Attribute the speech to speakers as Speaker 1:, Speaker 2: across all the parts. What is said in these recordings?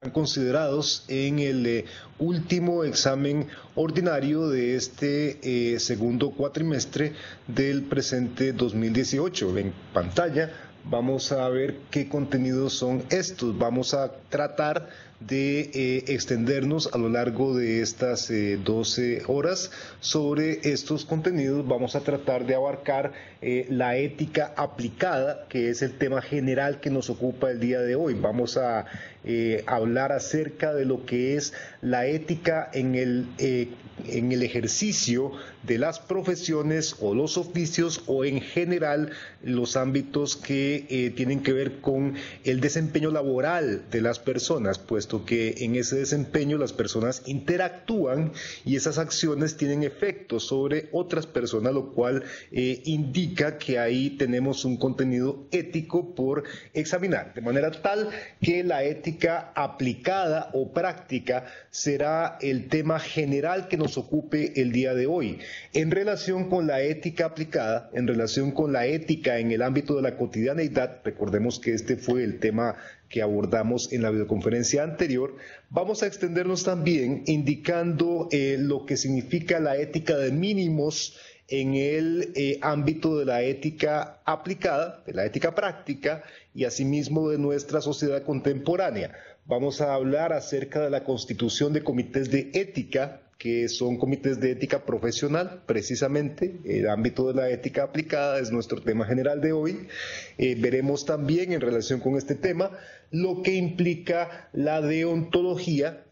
Speaker 1: considerados en el último examen ordinario de este segundo cuatrimestre del presente 2018. En pantalla vamos a ver qué contenidos son estos. Vamos a tratar de extendernos a lo largo de estas 12 horas sobre estos contenidos. Vamos a tratar de abarcar la ética aplicada, que es el tema general que nos ocupa el día de hoy. Vamos a hablar acerca de lo que es la ética en el ejercicio de las profesiones o los oficios, o en general los ámbitos que tienen que ver con el desempeño laboral de las personas, puesto que en ese desempeño las personas interactúan y esas acciones tienen efectos sobre otras personas, lo cual indica que ahí tenemos un contenido ético por examinar, de manera tal que la ética aplicada o práctica será el tema general que nos ocupe el día de hoy. En relación con la ética aplicada, en relación con la ética en el ámbito de la cotidianeidad, recordemos que este fue el tema que abordamos en la videoconferencia anterior, vamos a extendernos también indicando lo que significa la ética de mínimos en el ámbito de la ética aplicada, de la ética práctica y asimismo de nuestra sociedad contemporánea. Vamos a hablar acerca de la constitución de comités de ética, que son comités de ética profesional, precisamente. El ámbito de la ética aplicada es nuestro tema general de hoy. Veremos también en relación con este tema lo que implica la deontología.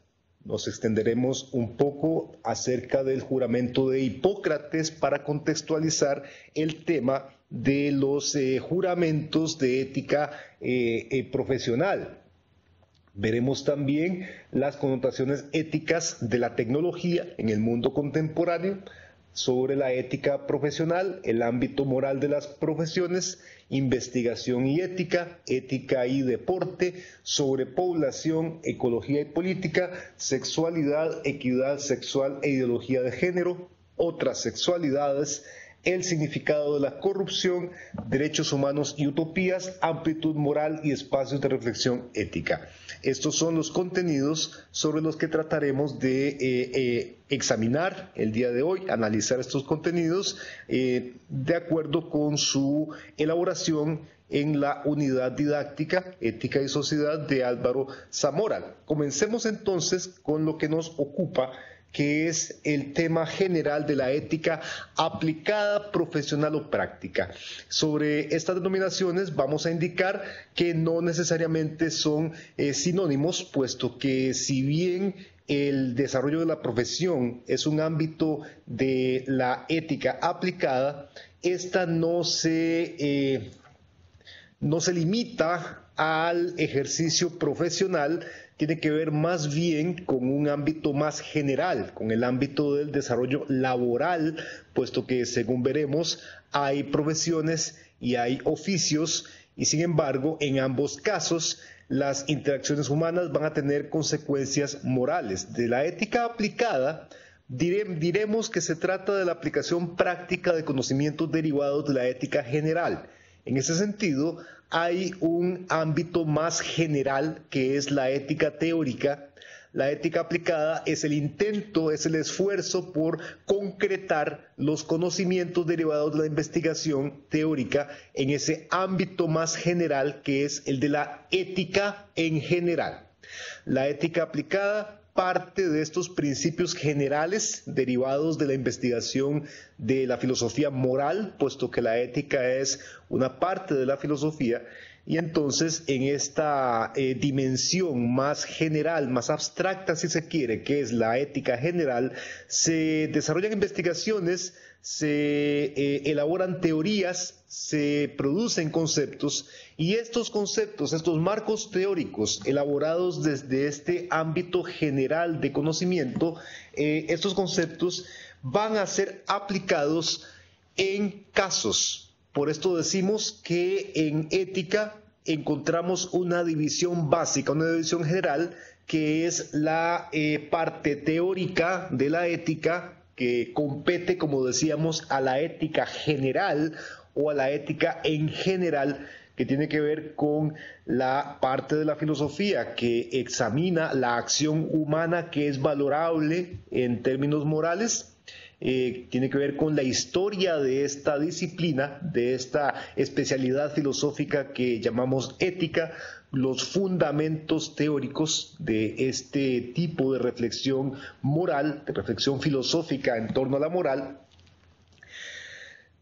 Speaker 1: Nos extenderemos un poco acerca del juramento de Hipócrates para contextualizar el tema de los juramentos de ética profesional. Veremos también las connotaciones éticas de la tecnología en el mundo contemporáneo, sobre la ética profesional, el ámbito moral de las profesiones, investigación y ética, ética y deporte, sobre población, ecología y política, sexualidad, equidad sexual e ideología de género, otras sexualidades, el significado de la corrupción, derechos humanos y utopías, amplitud moral y espacios de reflexión ética. Estos son los contenidos sobre los que trataremos de examinar el día de hoy, analizar estos contenidos de acuerdo con su elaboración en la unidad didáctica, ética y sociedad de Álvaro Zamora. Comencemos entonces con lo que nos ocupa, que es el tema general de la ética aplicada, profesional o práctica. Sobre estas denominaciones vamos a indicar que no necesariamente son sinónimos, puesto que si bien el desarrollo de la profesión es un ámbito de la ética aplicada, esta no se limita al ejercicio profesional, tiene que ver más bien con un ámbito más general, con el ámbito del desarrollo laboral, puesto que, según veremos, hay profesiones y hay oficios, y sin embargo, en ambos casos, las interacciones humanas van a tener consecuencias morales. De la ética aplicada, diremos que se trata de la aplicación práctica de conocimientos derivados de la ética general. En ese sentido, hay un ámbito más general que es la ética teórica. La ética aplicada es el intento, es el esfuerzo por concretar los conocimientos derivados de la investigación teórica en ese ámbito más general que es el de la ética en general. La ética aplicada parte de estos principios generales derivados de la investigación de la filosofía moral, puesto que la ética es una parte de la filosofía, y entonces en esta dimensión más general, más abstracta si se quiere, que es la ética general, se desarrollan investigaciones, se elaboran teorías, se producen conceptos, y estos conceptos, estos marcos teóricos elaborados desde este ámbito general de conocimiento, estos conceptos van a ser aplicados en casos. Por esto decimos que en ética encontramos una división básica, una división general, que es la parte teórica de la ética, que compete, como decíamos, a la ética general o a la ética en general, que tiene que ver con la parte de la filosofía que examina la acción humana que es valorable en términos morales. Tiene que ver con la historia de esta disciplina, de esta especialidad filosófica que llamamos ética, los fundamentos teóricos de este tipo de reflexión moral, de reflexión filosófica en torno a la moral.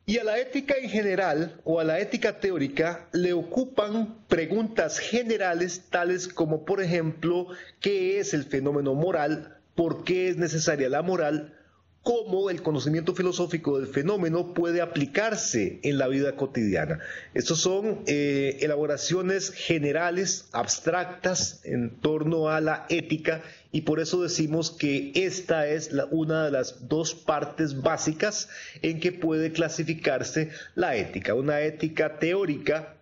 Speaker 1: Y a la ética en general, o a la ética teórica, le ocupan preguntas generales tales como, por ejemplo, ¿qué es el fenómeno moral? ¿Por qué es necesaria la moral? ¿Cómo el conocimiento filosófico del fenómeno puede aplicarse en la vida cotidiana? Estos son elaboraciones generales, abstractas, en torno a la ética, y por eso decimos que esta es una de las dos partes básicas en que puede clasificarse la ética. Una ética teórica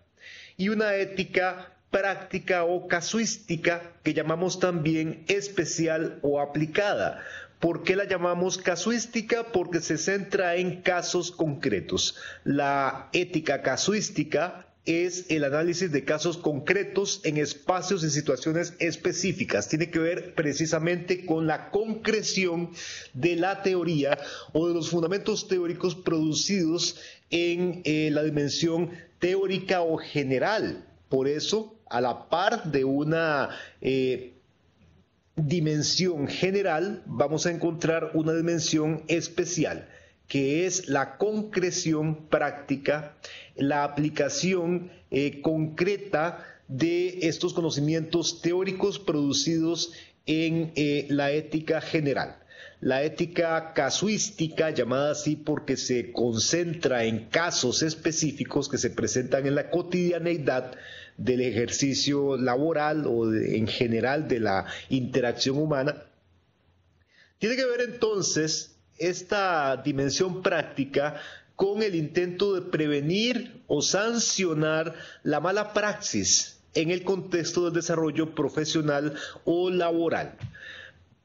Speaker 1: y una ética práctica o casuística, que llamamos también especial o aplicada. ¿Por qué la llamamos casuística? Porque se centra en casos concretos. La ética casuística es el análisis de casos concretos en espacios y situaciones específicas. Tiene que ver precisamente con la concreción de la teoría o de los fundamentos teóricos producidos en la dimensión teórica o general. Por eso, a la par de una dimensión general, vamos a encontrar una dimensión especial, que es la concreción práctica, la aplicación concreta de estos conocimientos teóricos producidos en la ética general. La ética casuística, llamada así porque se concentra en casos específicos que se presentan en la cotidianeidad del ejercicio laboral o en general de la interacción humana, tiene que ver entonces esta dimensión práctica con el intento de prevenir o sancionar la mala praxis en el contexto del desarrollo profesional o laboral.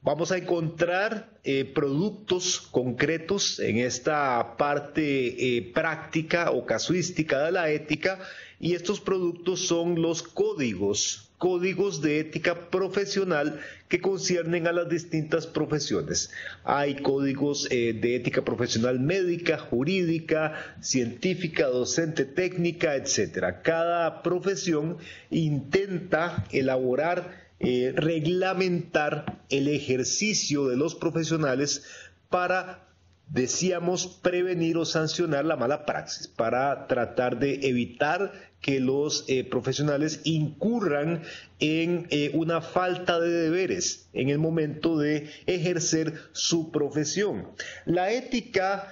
Speaker 1: Vamos a encontrar productos concretos en esta parte práctica o casuística de la ética, y estos productos son los códigos de ética profesional que conciernen a las distintas profesiones. Hay códigos de ética profesional médica, jurídica, científica, docente, técnica, etc. Cada profesión intenta elaborar, reglamentar el ejercicio de los profesionales para, decíamos, prevenir o sancionar la mala praxis, para tratar de evitar que los profesionales incurran en una falta de deberes en el momento de ejercer su profesión. La ética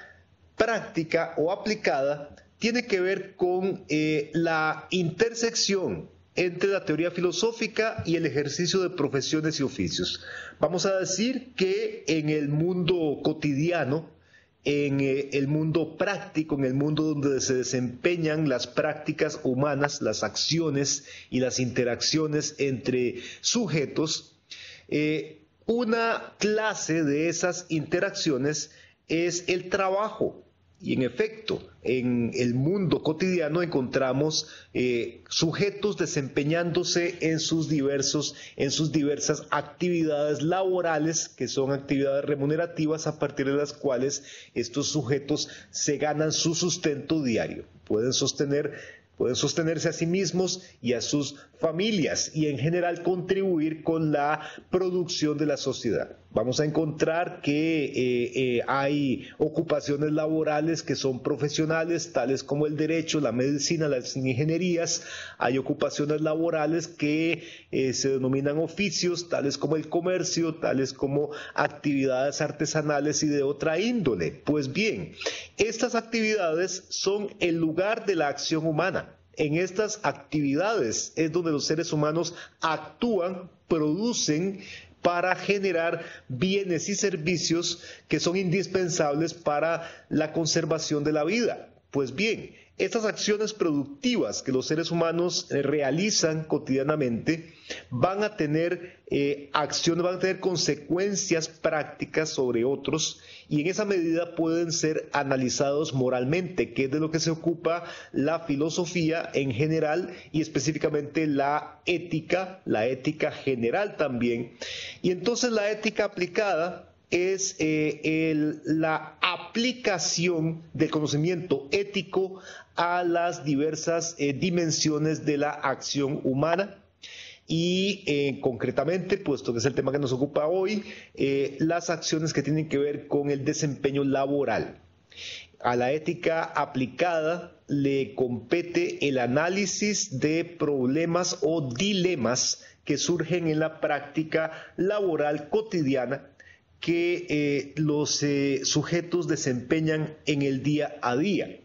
Speaker 1: práctica o aplicada tiene que ver con la intersección entre la teoría filosófica y el ejercicio de profesiones y oficios. Vamos a decir que en el mundo cotidiano, en el mundo práctico, en el mundo donde se desempeñan las prácticas humanas, las acciones y las interacciones entre sujetos, una clase de esas interacciones es el trabajo. Y en efecto, en el mundo cotidiano encontramos sujetos desempeñándose en sus diversas actividades laborales, que son actividades remunerativas a partir de las cuales estos sujetos se ganan su sustento diario. Pueden sostenerse a sí mismos y a sus familias, y en general contribuir con la producción de la sociedad. Vamos a encontrar que hay ocupaciones laborales que son profesionales, tales como el derecho, la medicina, las ingenierías. Hay ocupaciones laborales que se denominan oficios, tales como el comercio, tales como actividades artesanales y de otra índole. Pues bien, estas actividades son el lugar de la acción humana. En estas actividades es donde los seres humanos actúan, producen, para generar bienes y servicios que son indispensables para la conservación de la vida. Pues bien, estas acciones productivas que los seres humanos realizan cotidianamente van a tener acciones, van a tener consecuencias prácticas sobre otros y en esa medida pueden ser analizados moralmente, que es de lo que se ocupa la filosofía en general y específicamente la ética general también. Y entonces la ética aplicada es la aplicación del conocimiento ético a las diversas dimensiones de la acción humana y concretamente, puesto que es el tema que nos ocupa hoy, las acciones que tienen que ver con el desempeño laboral. A la ética aplicada le compete el análisis de problemas o dilemas que surgen en la práctica laboral cotidiana que los sujetos desempeñan en el día a día.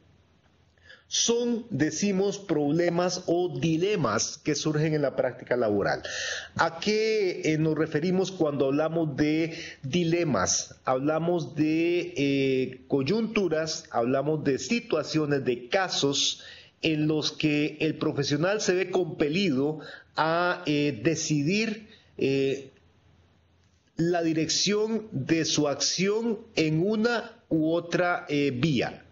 Speaker 1: Son, decimos, problemas o dilemas que surgen en la práctica laboral. ¿A qué nos referimos cuando hablamos de dilemas? Hablamos de coyunturas, hablamos de situaciones, de casos en los que el profesional se ve compelido a decidir la dirección de su acción en una u otra vía.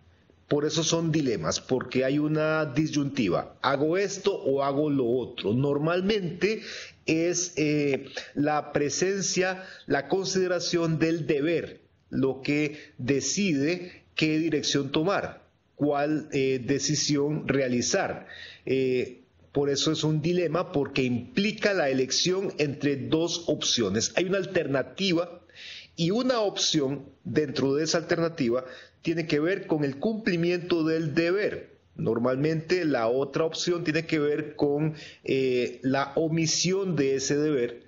Speaker 1: Por eso son dilemas, porque hay una disyuntiva. ¿Hago esto o hago lo otro? Normalmente es la presencia, la consideración del deber, lo que decide qué dirección tomar, cuál decisión realizar. Por eso es un dilema, porque implica la elección entre dos opciones. Hay una alternativa y una opción dentro de esa alternativa tiene que ver con el cumplimiento del deber. Normalmente la otra opción tiene que ver con la omisión de ese deber,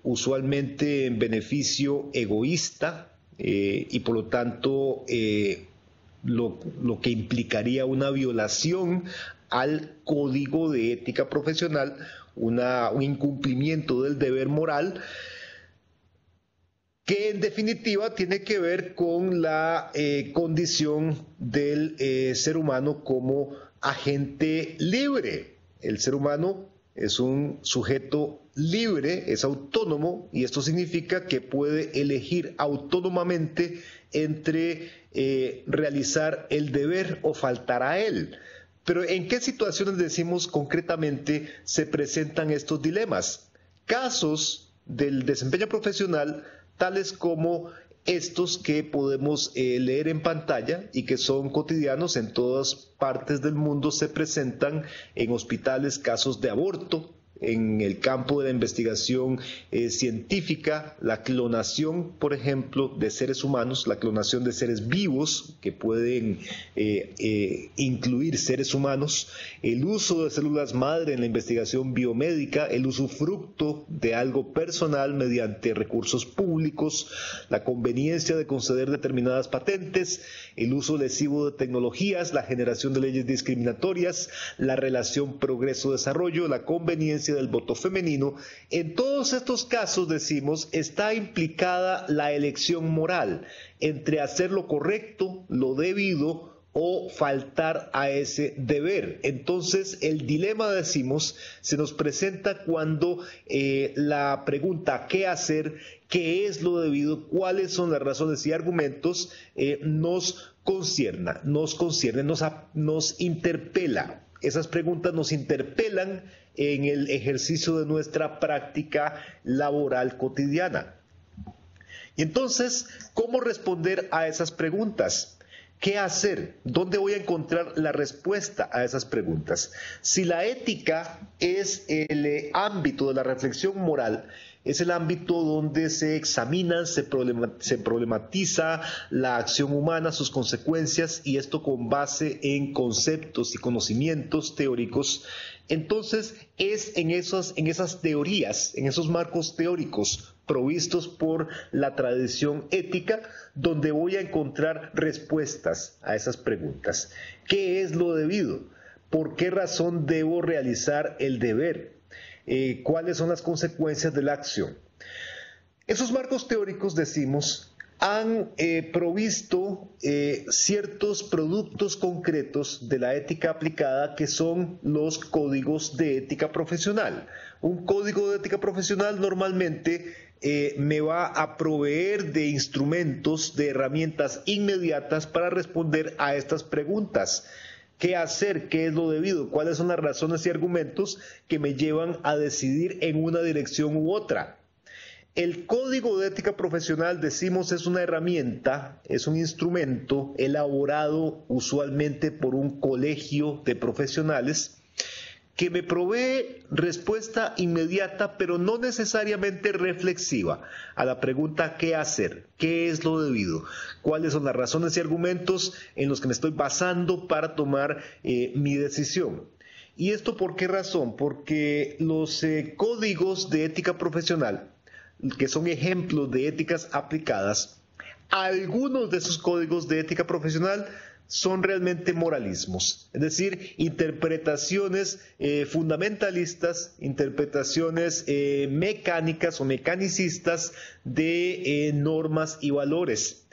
Speaker 1: usualmente en beneficio egoísta y por lo tanto lo que implicaría una violación al código de ética profesional, un incumplimiento del deber moral, que en definitiva tiene que ver con la condición del ser humano como agente libre. El ser humano es un sujeto libre, es autónomo, y esto significa que puede elegir autónomamente entre realizar el deber o faltar a él. Pero ¿en qué situaciones, decimos concretamente, se presentan estos dilemas? Casos del desempeño profesional tales como estos que podemos leer en pantalla y que son cotidianos en todas partes del mundo. Se presentan en hospitales casos de aborto, en el campo de la investigación científica, la clonación, por ejemplo, de seres humanos, la clonación de seres vivos que pueden incluir seres humanos, el uso de células madre en la investigación biomédica, el usufructo de algo personal mediante recursos públicos, la conveniencia de conceder determinadas patentes, el uso lesivo de tecnologías, la generación de leyes discriminatorias, la relación progreso-desarrollo, la conveniencia del voto femenino. En todos estos casos, decimos, está implicada la elección moral entre hacer lo correcto, lo debido o faltar a ese deber. Entonces, el dilema, decimos, se nos presenta cuando la pregunta ¿qué hacer?, qué es lo debido, cuáles son las razones y argumentos, nos concierne, nos interpela. Esas preguntas nos interpelan en el ejercicio de nuestra práctica laboral cotidiana. Y entonces, ¿cómo responder a esas preguntas? ¿Qué hacer? ¿Dónde voy a encontrar la respuesta a esas preguntas? Si la ética es el ámbito de la reflexión moral, es el ámbito donde se examina, se problematiza la acción humana, sus consecuencias, y esto con base en conceptos y conocimientos teóricos. Entonces es en esas teorías, en esos marcos teóricos provistos por la tradición ética, donde voy a encontrar respuestas a esas preguntas. ¿Qué es lo debido? ¿Por qué razón debo realizar el deber? ¿Cuáles son las consecuencias de la acción? Esos marcos teóricos, decimos, han provisto ciertos productos concretos de la ética aplicada que son los códigos de ética profesional. Un código de ética profesional normalmente me va a proveer de instrumentos, de herramientas inmediatas para responder a estas preguntas. ¿Qué hacer? ¿Qué es lo debido? ¿Cuáles son las razones y argumentos que me llevan a decidir en una dirección u otra? El código de ética profesional, decimos, es una herramienta, es un instrumento elaborado usualmente por un colegio de profesionales que me provee respuesta inmediata, pero no necesariamente reflexiva, a la pregunta ¿qué hacer? ¿Qué es lo debido? ¿Cuáles son las razones y argumentos en los que me estoy basando para tomar mi decisión? ¿Y esto por qué razón? Porque los códigos de ética profesional, que son ejemplos de éticas aplicadas, algunos de esos códigos de ética profesional son realmente moralismos, es decir, interpretaciones fundamentalistas, interpretaciones mecánicas o mecanicistas de normas y valores.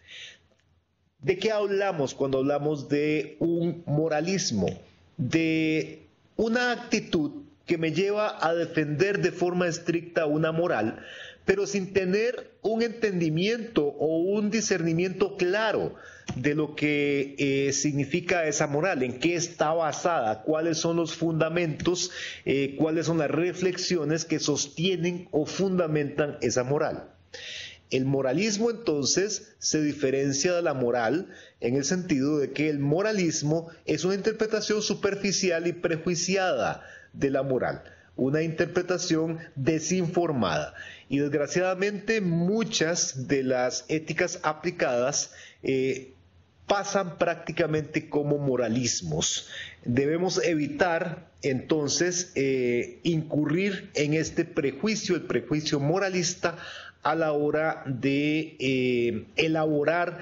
Speaker 1: ¿De qué hablamos cuando hablamos de un moralismo? De una actitud que me lleva a defender de forma estricta una moral, pero sin tener un entendimiento o un discernimiento claro de lo que significa esa moral, en qué está basada, cuáles son los fundamentos, cuáles son las reflexiones que sostienen o fundamentan esa moral. El moralismo entonces se diferencia de la moral en el sentido de que el moralismo es una interpretación superficial y prejuiciada de la moral, una interpretación desinformada. Y desgraciadamente muchas de las éticas aplicadas pasan prácticamente como moralismos. Debemos evitar entonces incurrir en este prejuicio, el prejuicio moralista, a la hora de elaborar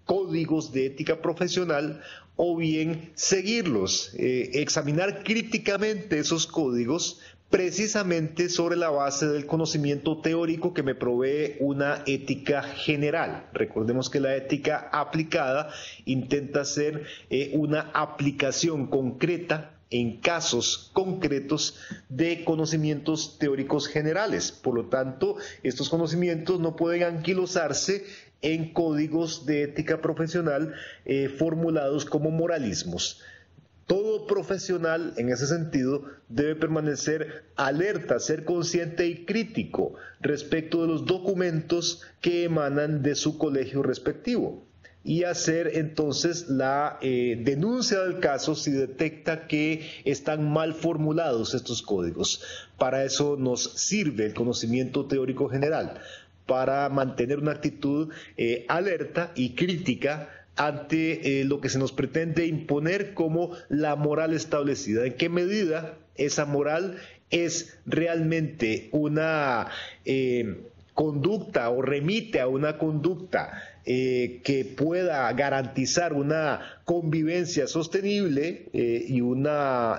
Speaker 1: códigos de ética profesional o bien seguirlos, examinar críticamente esos códigos precisamente sobre la base del conocimiento teórico que me provee una ética general. Recordemos que la ética aplicada intenta hacer una aplicación concreta en casos concretos de conocimientos teóricos generales. Por lo tanto, estos conocimientos no pueden anquilosarse en códigos de ética profesional formulados como moralismos. Todo profesional, en ese sentido, debe permanecer alerta, ser consciente y crítico respecto de los documentos que emanan de su colegio respectivo y hacer entonces la denuncia del caso si detecta que están mal formulados estos códigos. Para eso nos sirve el conocimiento teórico general, para mantener una actitud alerta y crítica ante lo que se nos pretende imponer como la moral establecida. ¿En qué medida esa moral es realmente una conducta o remite a una conducta que pueda garantizar una convivencia sostenible y una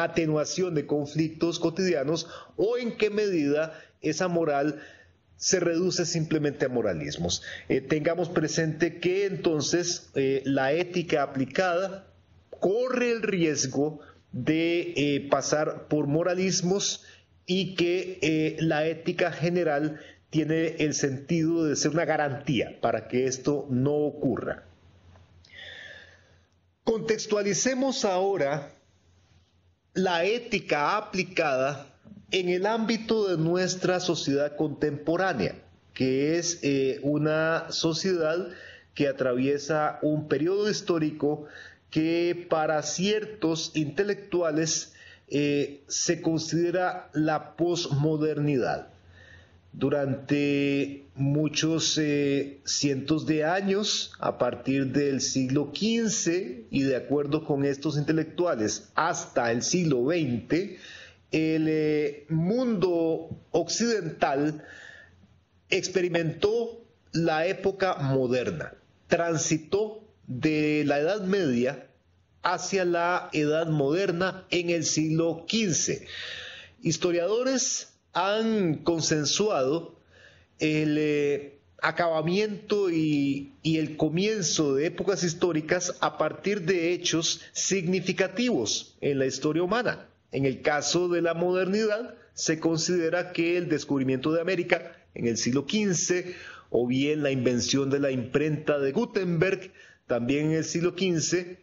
Speaker 1: atenuación de conflictos cotidianos, o en qué medida esa moral se reduce simplemente a moralismos? Tengamos presente que entonces la ética aplicada corre el riesgo de pasar por moralismos y que la ética general tiene el sentido de ser una garantía para que esto no ocurra. Contextualicemos ahora la ética aplicada en el ámbito de nuestra sociedad contemporánea, que es una sociedad que atraviesa un periodo histórico que para ciertos intelectuales se considera la posmodernidad. Durante muchos cientos de años, a partir del siglo XV y de acuerdo con estos intelectuales hasta el siglo XX, el mundo occidental experimentó la época moderna, transitó de la Edad Media hacia la Edad Moderna en el siglo XV. Historiadores han consensuado el acabamiento y el comienzo de épocas históricas a partir de hechos significativos en la historia humana. En el caso de la modernidad, se considera que el descubrimiento de América en el siglo XV, o bien la invención de la imprenta de Gutenberg, también en el siglo XV,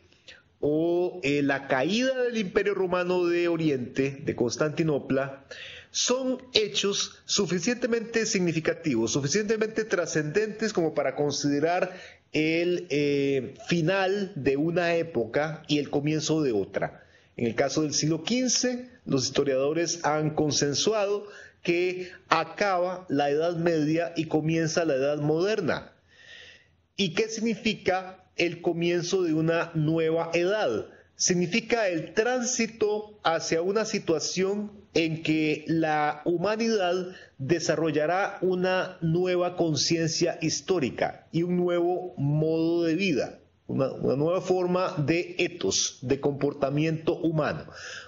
Speaker 1: o la caída del Imperio Romano de Oriente, de Constantinopla, son hechos suficientemente significativos, suficientemente trascendentes como para considerar el final de una época y el comienzo de otra. En el caso del siglo XV, los historiadores han consensuado que acaba la Edad Media y comienza la Edad Moderna. ¿Y qué significa el comienzo de una nueva edad? Significa el tránsito hacia una situación en que la humanidad desarrollará una nueva conciencia histórica y un nuevo modo de vida, una nueva forma de etos, de comportamiento humano,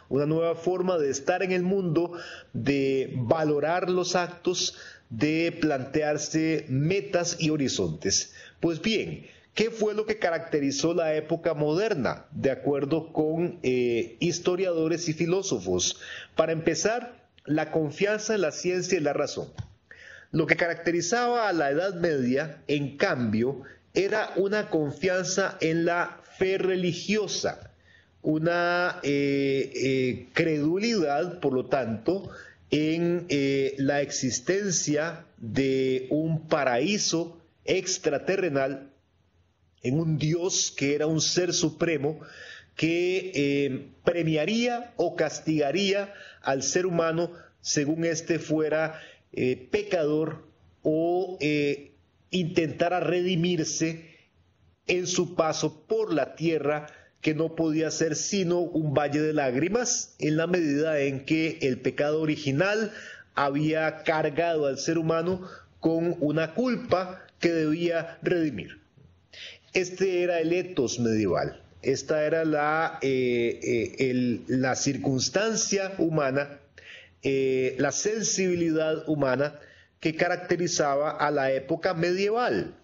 Speaker 1: una nueva forma de estar en el mundo, de valorar los actos, de plantearse metas y horizontes. Pues bien, ¿qué fue lo que caracterizó la época moderna, de acuerdo con historiadores y filósofos? Para empezar, la confianza en la ciencia y la razón. Lo que caracterizaba a la Edad Media, en cambio, era una confianza en la fe religiosa, una credulidad, por lo tanto, en la existencia de un paraíso extraterrenal, en un Dios que era un ser supremo que premiaría o castigaría al ser humano según éste fuera pecador o intentara redimirse en su paso por la tierra, que no podía ser sino un valle de lágrimas en la medida en que el pecado original había cargado al ser humano con una culpa que debía redimir. Este era el etos medieval, esta era la circunstancia humana, la sensibilidad humana que caracterizaba a la época medieval.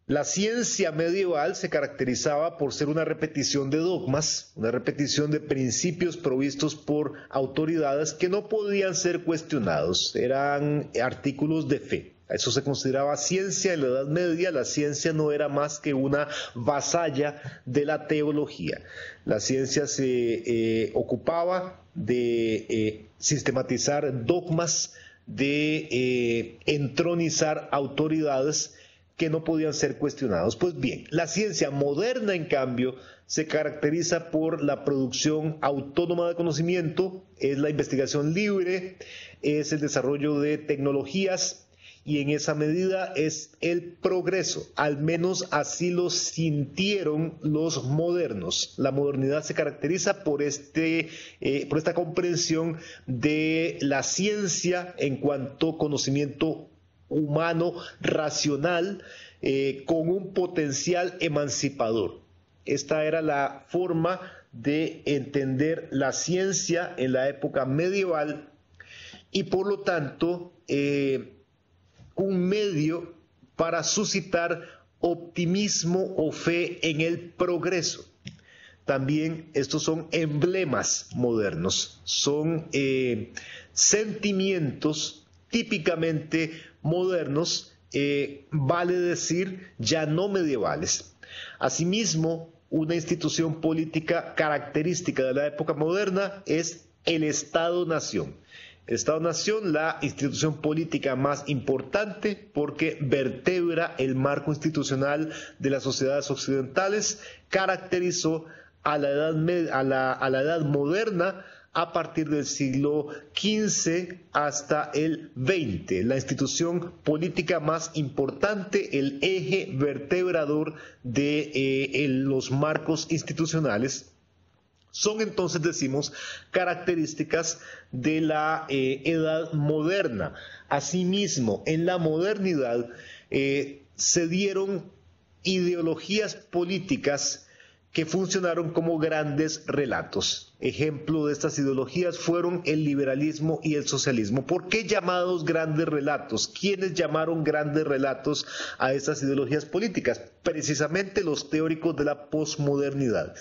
Speaker 1: La ciencia medieval se caracterizaba por ser una repetición de dogmas, una repetición de principios provistos por autoridades que no podían ser cuestionados, eran artículos de fe. Eso se consideraba ciencia en la Edad Media. La ciencia no era más que una vasalla de la teología. La ciencia se ocupaba de sistematizar dogmas, de entronizar autoridades que no podían ser cuestionados. Pues bien, la ciencia moderna, en cambio, se caracteriza por la producción autónoma de conocimiento, es la investigación libre, es el desarrollo de tecnologías, y en esa medida es el progreso, al menos así lo sintieron los modernos. La modernidad se caracteriza por esta comprensión de la ciencia en cuanto conocimiento humano, racional, con un potencial emancipador. Esta era la forma de entender la ciencia en la época medieval y por lo tanto un medio para suscitar optimismo o fe en el progreso. También estos son emblemas modernos, son sentimientos típicamente modernos, vale decir ya no medievales. Asimismo, una institución política característica de la época moderna es el Estado-Nación. El Estado-Nación, la institución política más importante porque vertebra el marco institucional de las sociedades occidentales, caracterizó a la edad moderna a partir del siglo XV hasta el XX, la institución política más importante, el eje vertebrador de los marcos institucionales. Son entonces, decimos, características de la edad moderna. Asimismo, en la modernidad se dieron ideologías políticas que funcionaron como grandes relatos. Ejemplo de estas ideologías fueron el liberalismo y el socialismo. ¿Por qué llamados grandes relatos? ¿Quiénes llamaron grandes relatos a estas ideologías políticas? Precisamente los teóricos de la posmodernidad,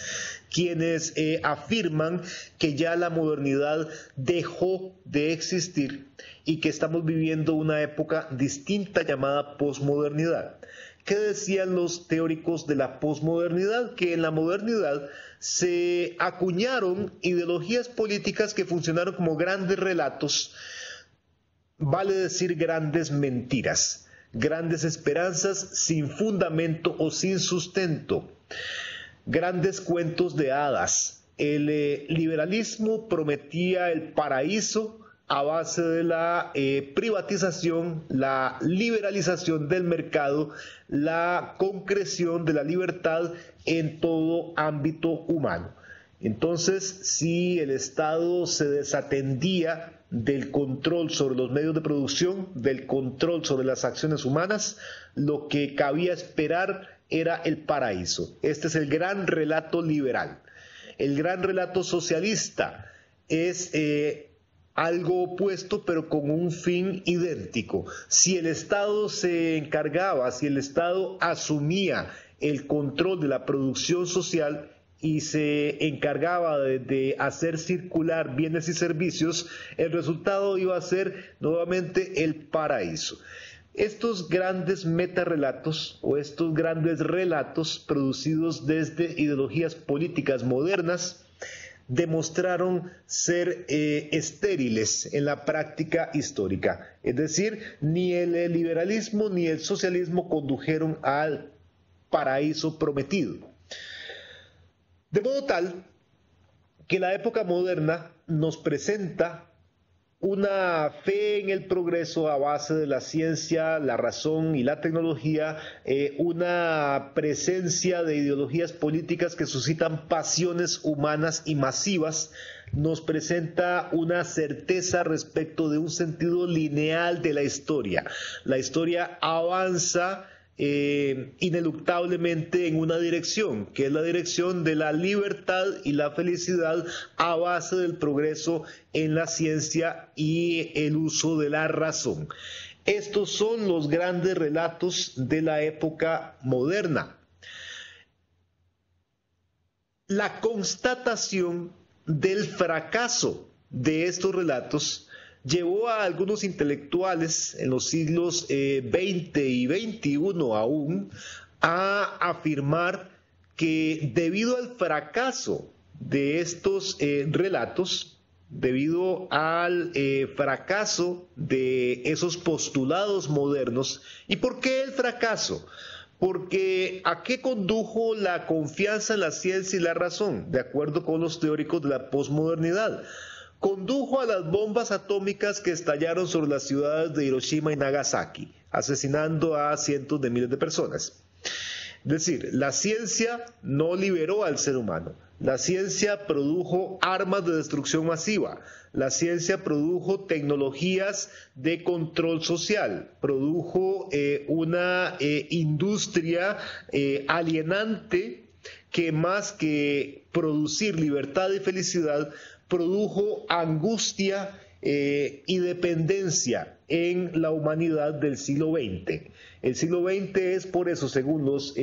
Speaker 1: quienes afirman que ya la modernidad dejó de existir y que estamos viviendo una época distinta llamada posmodernidad. ¿Qué decían los teóricos de la posmodernidad? Que en la modernidad se acuñaron ideologías políticas que funcionaron como grandes relatos, vale decir grandes mentiras, grandes esperanzas sin fundamento o sin sustento, grandes cuentos de hadas. El liberalismo prometía el paraíso a base de la privatización, la liberalización del mercado, la concreción de la libertad en todo ámbito humano. Entonces, si el Estado se desatendía del control sobre los medios de producción, del control sobre las acciones humanas, lo que cabía esperar era el paraíso. Este es el gran relato liberal. El gran relato socialista es algo opuesto, pero con un fin idéntico. Si el Estado se encargaba, si el Estado asumía el control de la producción social y se encargaba de hacer circular bienes y servicios, el resultado iba a ser nuevamente el paraíso. Estos grandes metarrelatos o estos grandes relatos producidos desde ideologías políticas modernas demostraron ser estériles en la práctica histórica. Es decir, ni el liberalismo ni el socialismo condujeron al paraíso prometido. De modo tal que la época moderna nos presenta una fe en el progreso a base de la ciencia, la razón y la tecnología, una presencia de ideologías políticas que suscitan pasiones humanas y masivas, nos presenta una certeza respecto de un sentido lineal de la historia. La historia avanza ineluctablemente en una dirección, que es la dirección de la libertad y la felicidad a base del progreso en la ciencia y el uso de la razón. Estos son los grandes relatos de la época moderna. La constatación del fracaso de estos relatos llevó a algunos intelectuales en los siglos XX y XXI aún a afirmar que debido al fracaso de estos relatos, debido al fracaso de esos postulados modernos. ¿Y por qué el fracaso? Porque ¿a qué condujo la confianza en la ciencia y la razón? De acuerdo con los teóricos de la posmodernidad, condujo a las bombas atómicas que estallaron sobre las ciudades de Hiroshima y Nagasaki, asesinando a cientos de miles de personas. Es decir, la ciencia no liberó al ser humano. La ciencia produjo armas de destrucción masiva. La ciencia produjo tecnologías de control social. Produjo una industria alienante que más que producir libertad y felicidad, produjo angustia y dependencia en la humanidad del siglo XX. El siglo XX es por eso, según los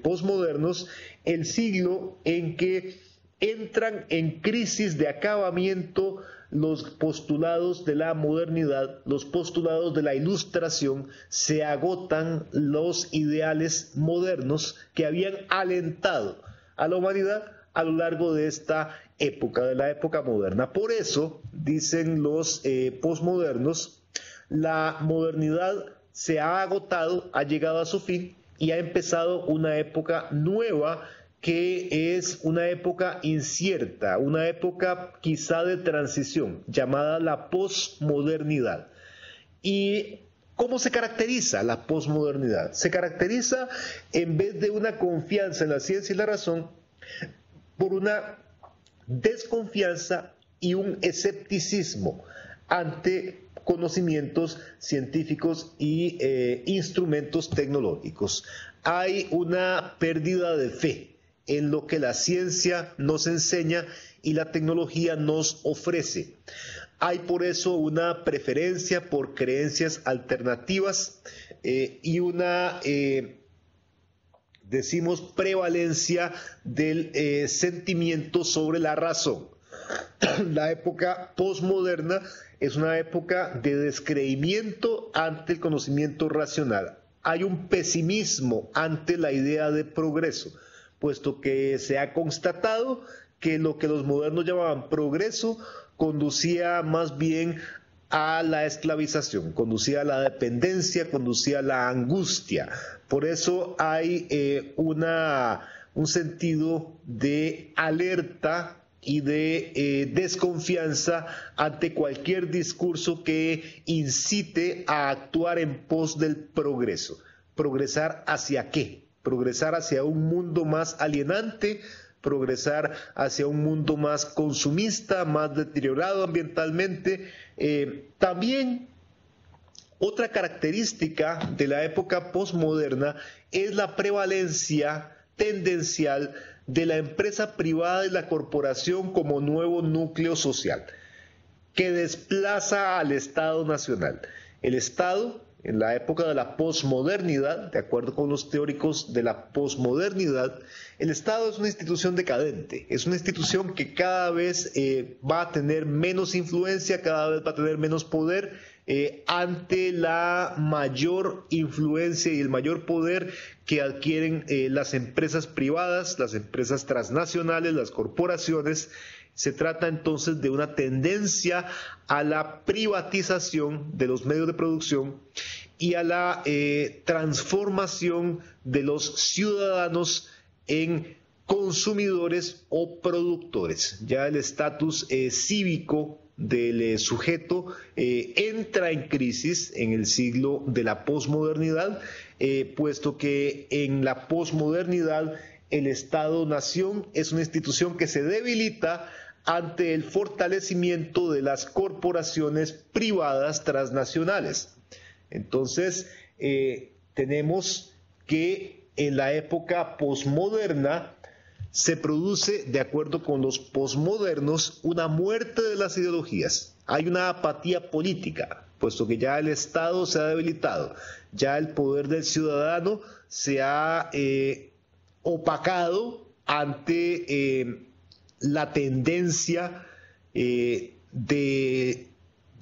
Speaker 1: posmodernos, el siglo en que entran en crisis de acabamiento los postulados de la modernidad, los postulados de la ilustración, se agotan los ideales modernos que habían alentado a la humanidad a lo largo de esta época, de la época moderna. Por eso, dicen los posmodernos, la modernidad se ha agotado, ha llegado a su fin y ha empezado una época nueva que es una época incierta, una época quizá de transición, llamada la posmodernidad. ¿Y cómo se caracteriza la posmodernidad? Se caracteriza, en vez de una confianza en la ciencia y la razón, por una desconfianza y un escepticismo ante conocimientos científicos y instrumentos tecnológicos. Hay una pérdida de fe en lo que la ciencia nos enseña y la tecnología nos ofrece. Hay por eso una preferencia por creencias alternativas y una, decimos, prevalencia del sentimiento sobre la razón. La época posmoderna es una época de descreimiento ante el conocimiento racional. Hay un pesimismo ante la idea de progreso, puesto que se ha constatado que lo que los modernos llamaban progreso conducía más bien a la esclavización, conducía a la dependencia, conducía a la angustia. Por eso hay un sentido de alerta y de desconfianza ante cualquier discurso que incite a actuar en pos del progreso. ¿Progresar hacia qué? Progresar hacia un mundo más alienante, progresar hacia un mundo más consumista, más deteriorado ambientalmente. También otra característica de la época posmoderna es la prevalencia tendencial de la empresa privada y la corporación como nuevo núcleo social, que desplaza al Estado nacional. El Estado, en la época de la posmodernidad, de acuerdo con los teóricos de la posmodernidad, el Estado es una institución decadente, es una institución que cada vez va a tener menos influencia, cada vez va a tener menos poder ante la mayor influencia y el mayor poder que adquieren las empresas privadas, las empresas transnacionales, las corporaciones. Se trata entonces de una tendencia a la privatización de los medios de producción y a la transformación de los ciudadanos en consumidores o productores. Ya el estatus cívico del sujeto entra en crisis en el siglo de la posmodernidad, puesto que en la posmodernidad el Estado-nación es una institución que se debilita ante el fortalecimiento de las corporaciones privadas transnacionales. Entonces, tenemos que en la época posmoderna se produce, de acuerdo con los posmodernos, una muerte de las ideologías. Hay una apatía política, puesto que ya el Estado se ha debilitado, ya el poder del ciudadano se ha opacado ante la tendencia de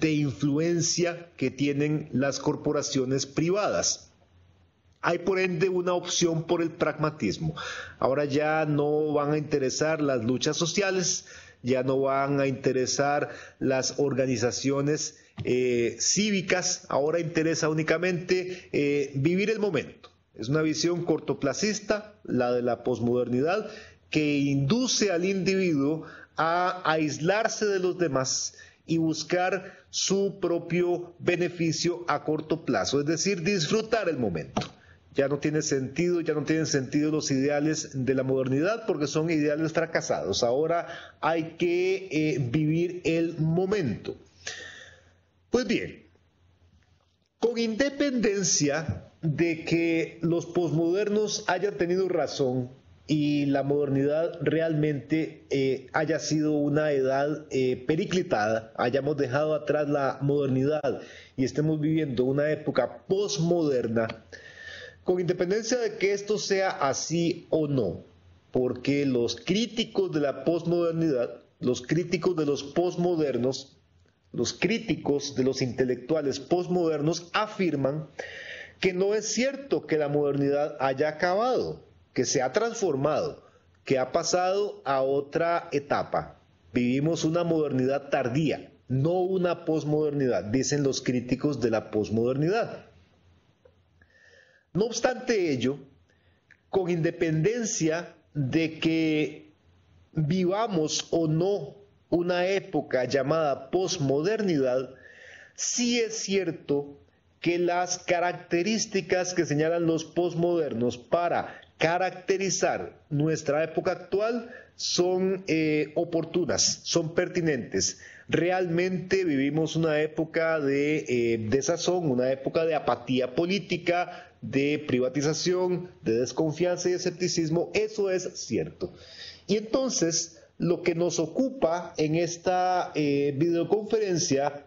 Speaker 1: influencia que tienen las corporaciones privadas. Hay por ende una opción por el pragmatismo. Ahora ya no van a interesar las luchas sociales, ya no van a interesar las organizaciones cívicas, ahora interesa únicamente vivir el momento. Es una visión cortoplacista, la de la posmodernidad, que induce al individuo a aislarse de los demás y buscar su propio beneficio a corto plazo, es decir, disfrutar el momento. Ya no tiene sentido, ya no tienen sentido los ideales de la modernidad porque son ideales fracasados. Ahora hay que vivir el momento. Pues bien, con independencia de que los posmodernos hayan tenido razón y la modernidad realmente haya sido una edad periclitada, hayamos dejado atrás la modernidad y estemos viviendo una época posmoderna, con independencia de que esto sea así o no, porque los críticos de la posmodernidad, los críticos de los posmodernos, los críticos de los intelectuales posmodernos afirman que no es cierto que la modernidad haya acabado, que se ha transformado, que ha pasado a otra etapa. Vivimos una modernidad tardía, no una posmodernidad, dicen los críticos de la posmodernidad. No obstante ello, con independencia de que vivamos o no una época llamada posmodernidad, sí es cierto que las características que señalan los posmodernos para caracterizar nuestra época actual son oportunas, son pertinentes. Realmente vivimos una época de desazón, una época de apatía política, de privatización, de desconfianza y escepticismo, eso es cierto. Y entonces, lo que nos ocupa en esta videoconferencia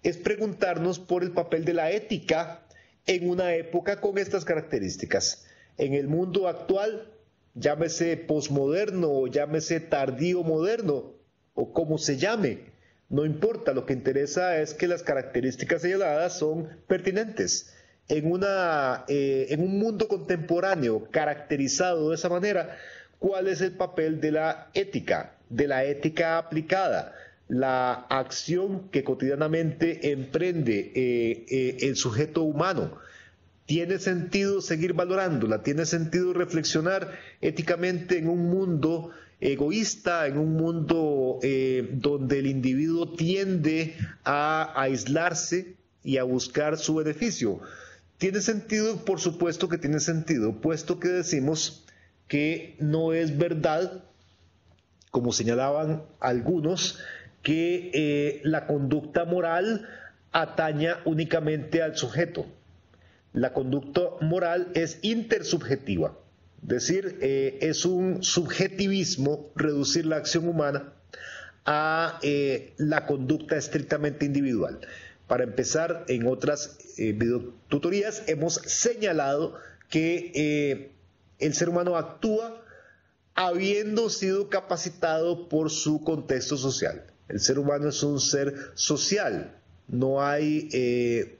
Speaker 1: es preguntarnos por el papel de la ética en una época con estas características. En el mundo actual, llámese posmoderno o llámese tardío moderno o como se llame, no importa, lo que interesa es que las características señaladas son pertinentes. En un mundo contemporáneo caracterizado de esa manera, ¿cuál es el papel de la ética aplicada? La acción que cotidianamente emprende el sujeto humano. ¿Tiene sentido seguir valorándola? ¿Tiene sentido reflexionar éticamente en un mundo egoísta, en un mundo donde el individuo tiende a aislarse y a buscar su beneficio? ¿Tiene sentido? Por supuesto que tiene sentido, puesto que decimos que no es verdad, como señalaban algunos, que la conducta moral ataña únicamente al sujeto. La conducta moral es intersubjetiva, es decir, es un subjetivismo reducir la acción humana a la conducta estrictamente individual. Para empezar, en otras videotutorías hemos señalado que el ser humano actúa habiendo sido capacitado por su contexto social. El ser humano es un ser social. No hay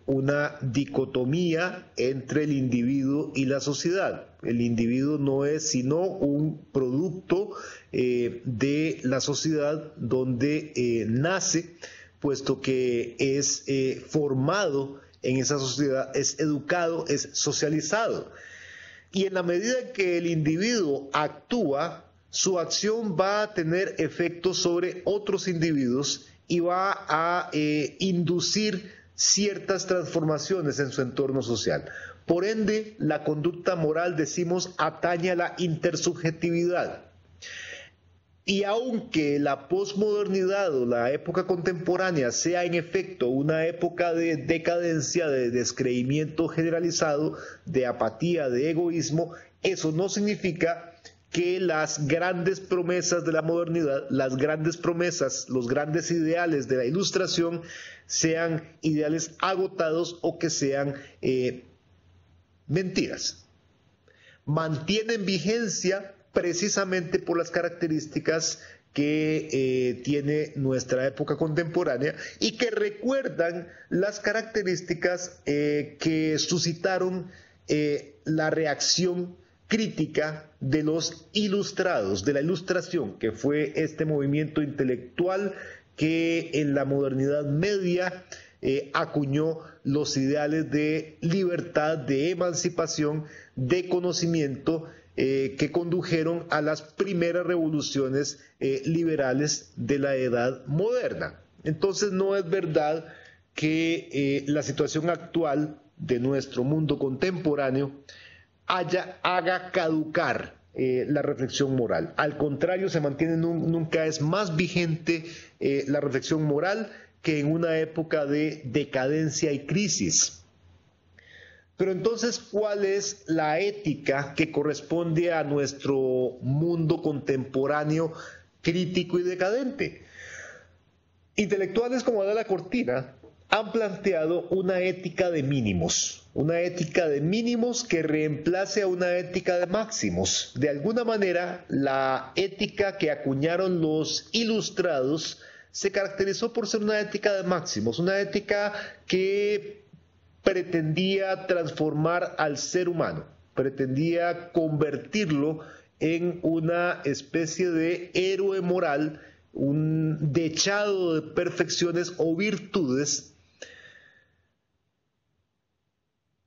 Speaker 1: una dicotomía entre el individuo y la sociedad. El individuo no es sino un producto de la sociedad donde nace, puesto que es formado en esa sociedad, es educado, es socializado. Y en la medida que el individuo actúa, su acción va a tener efectos sobre otros individuos y va a inducir ciertas transformaciones en su entorno social. Por ende, la conducta moral, decimos, atañe a la intersubjetividad. Y aunque la posmodernidad o la época contemporánea sea en efecto una época de decadencia, de descreimiento generalizado, de apatía, de egoísmo, eso no significa que las grandes promesas de la modernidad, las grandes promesas, los grandes ideales de la Ilustración sean ideales agotados o que sean mentiras. Mantienen vigencia precisamente por las características que tiene nuestra época contemporánea y que recuerdan las características que suscitaron la reacción crítica de los ilustrados, de la Ilustración, que fue este movimiento intelectual que en la modernidad media acuñó los ideales de libertad, de emancipación, de conocimiento, que condujeron a las primeras revoluciones liberales de la edad moderna. Entonces no es verdad que la situación actual de nuestro mundo contemporáneo haga caducar la reflexión moral. Al contrario, se mantiene, nunca es más vigente la reflexión moral que en una época de decadencia y crisis. Pero entonces, ¿cuál es la ética que corresponde a nuestro mundo contemporáneo crítico y decadente? Intelectuales como Adela Cortina han planteado una ética de mínimos que reemplace a una ética de máximos. De alguna manera, la ética que acuñaron los ilustrados se caracterizó por ser una ética de máximos, una ética que pretendía transformar al ser humano, pretendía convertirlo en una especie de héroe moral, un dechado de perfecciones o virtudes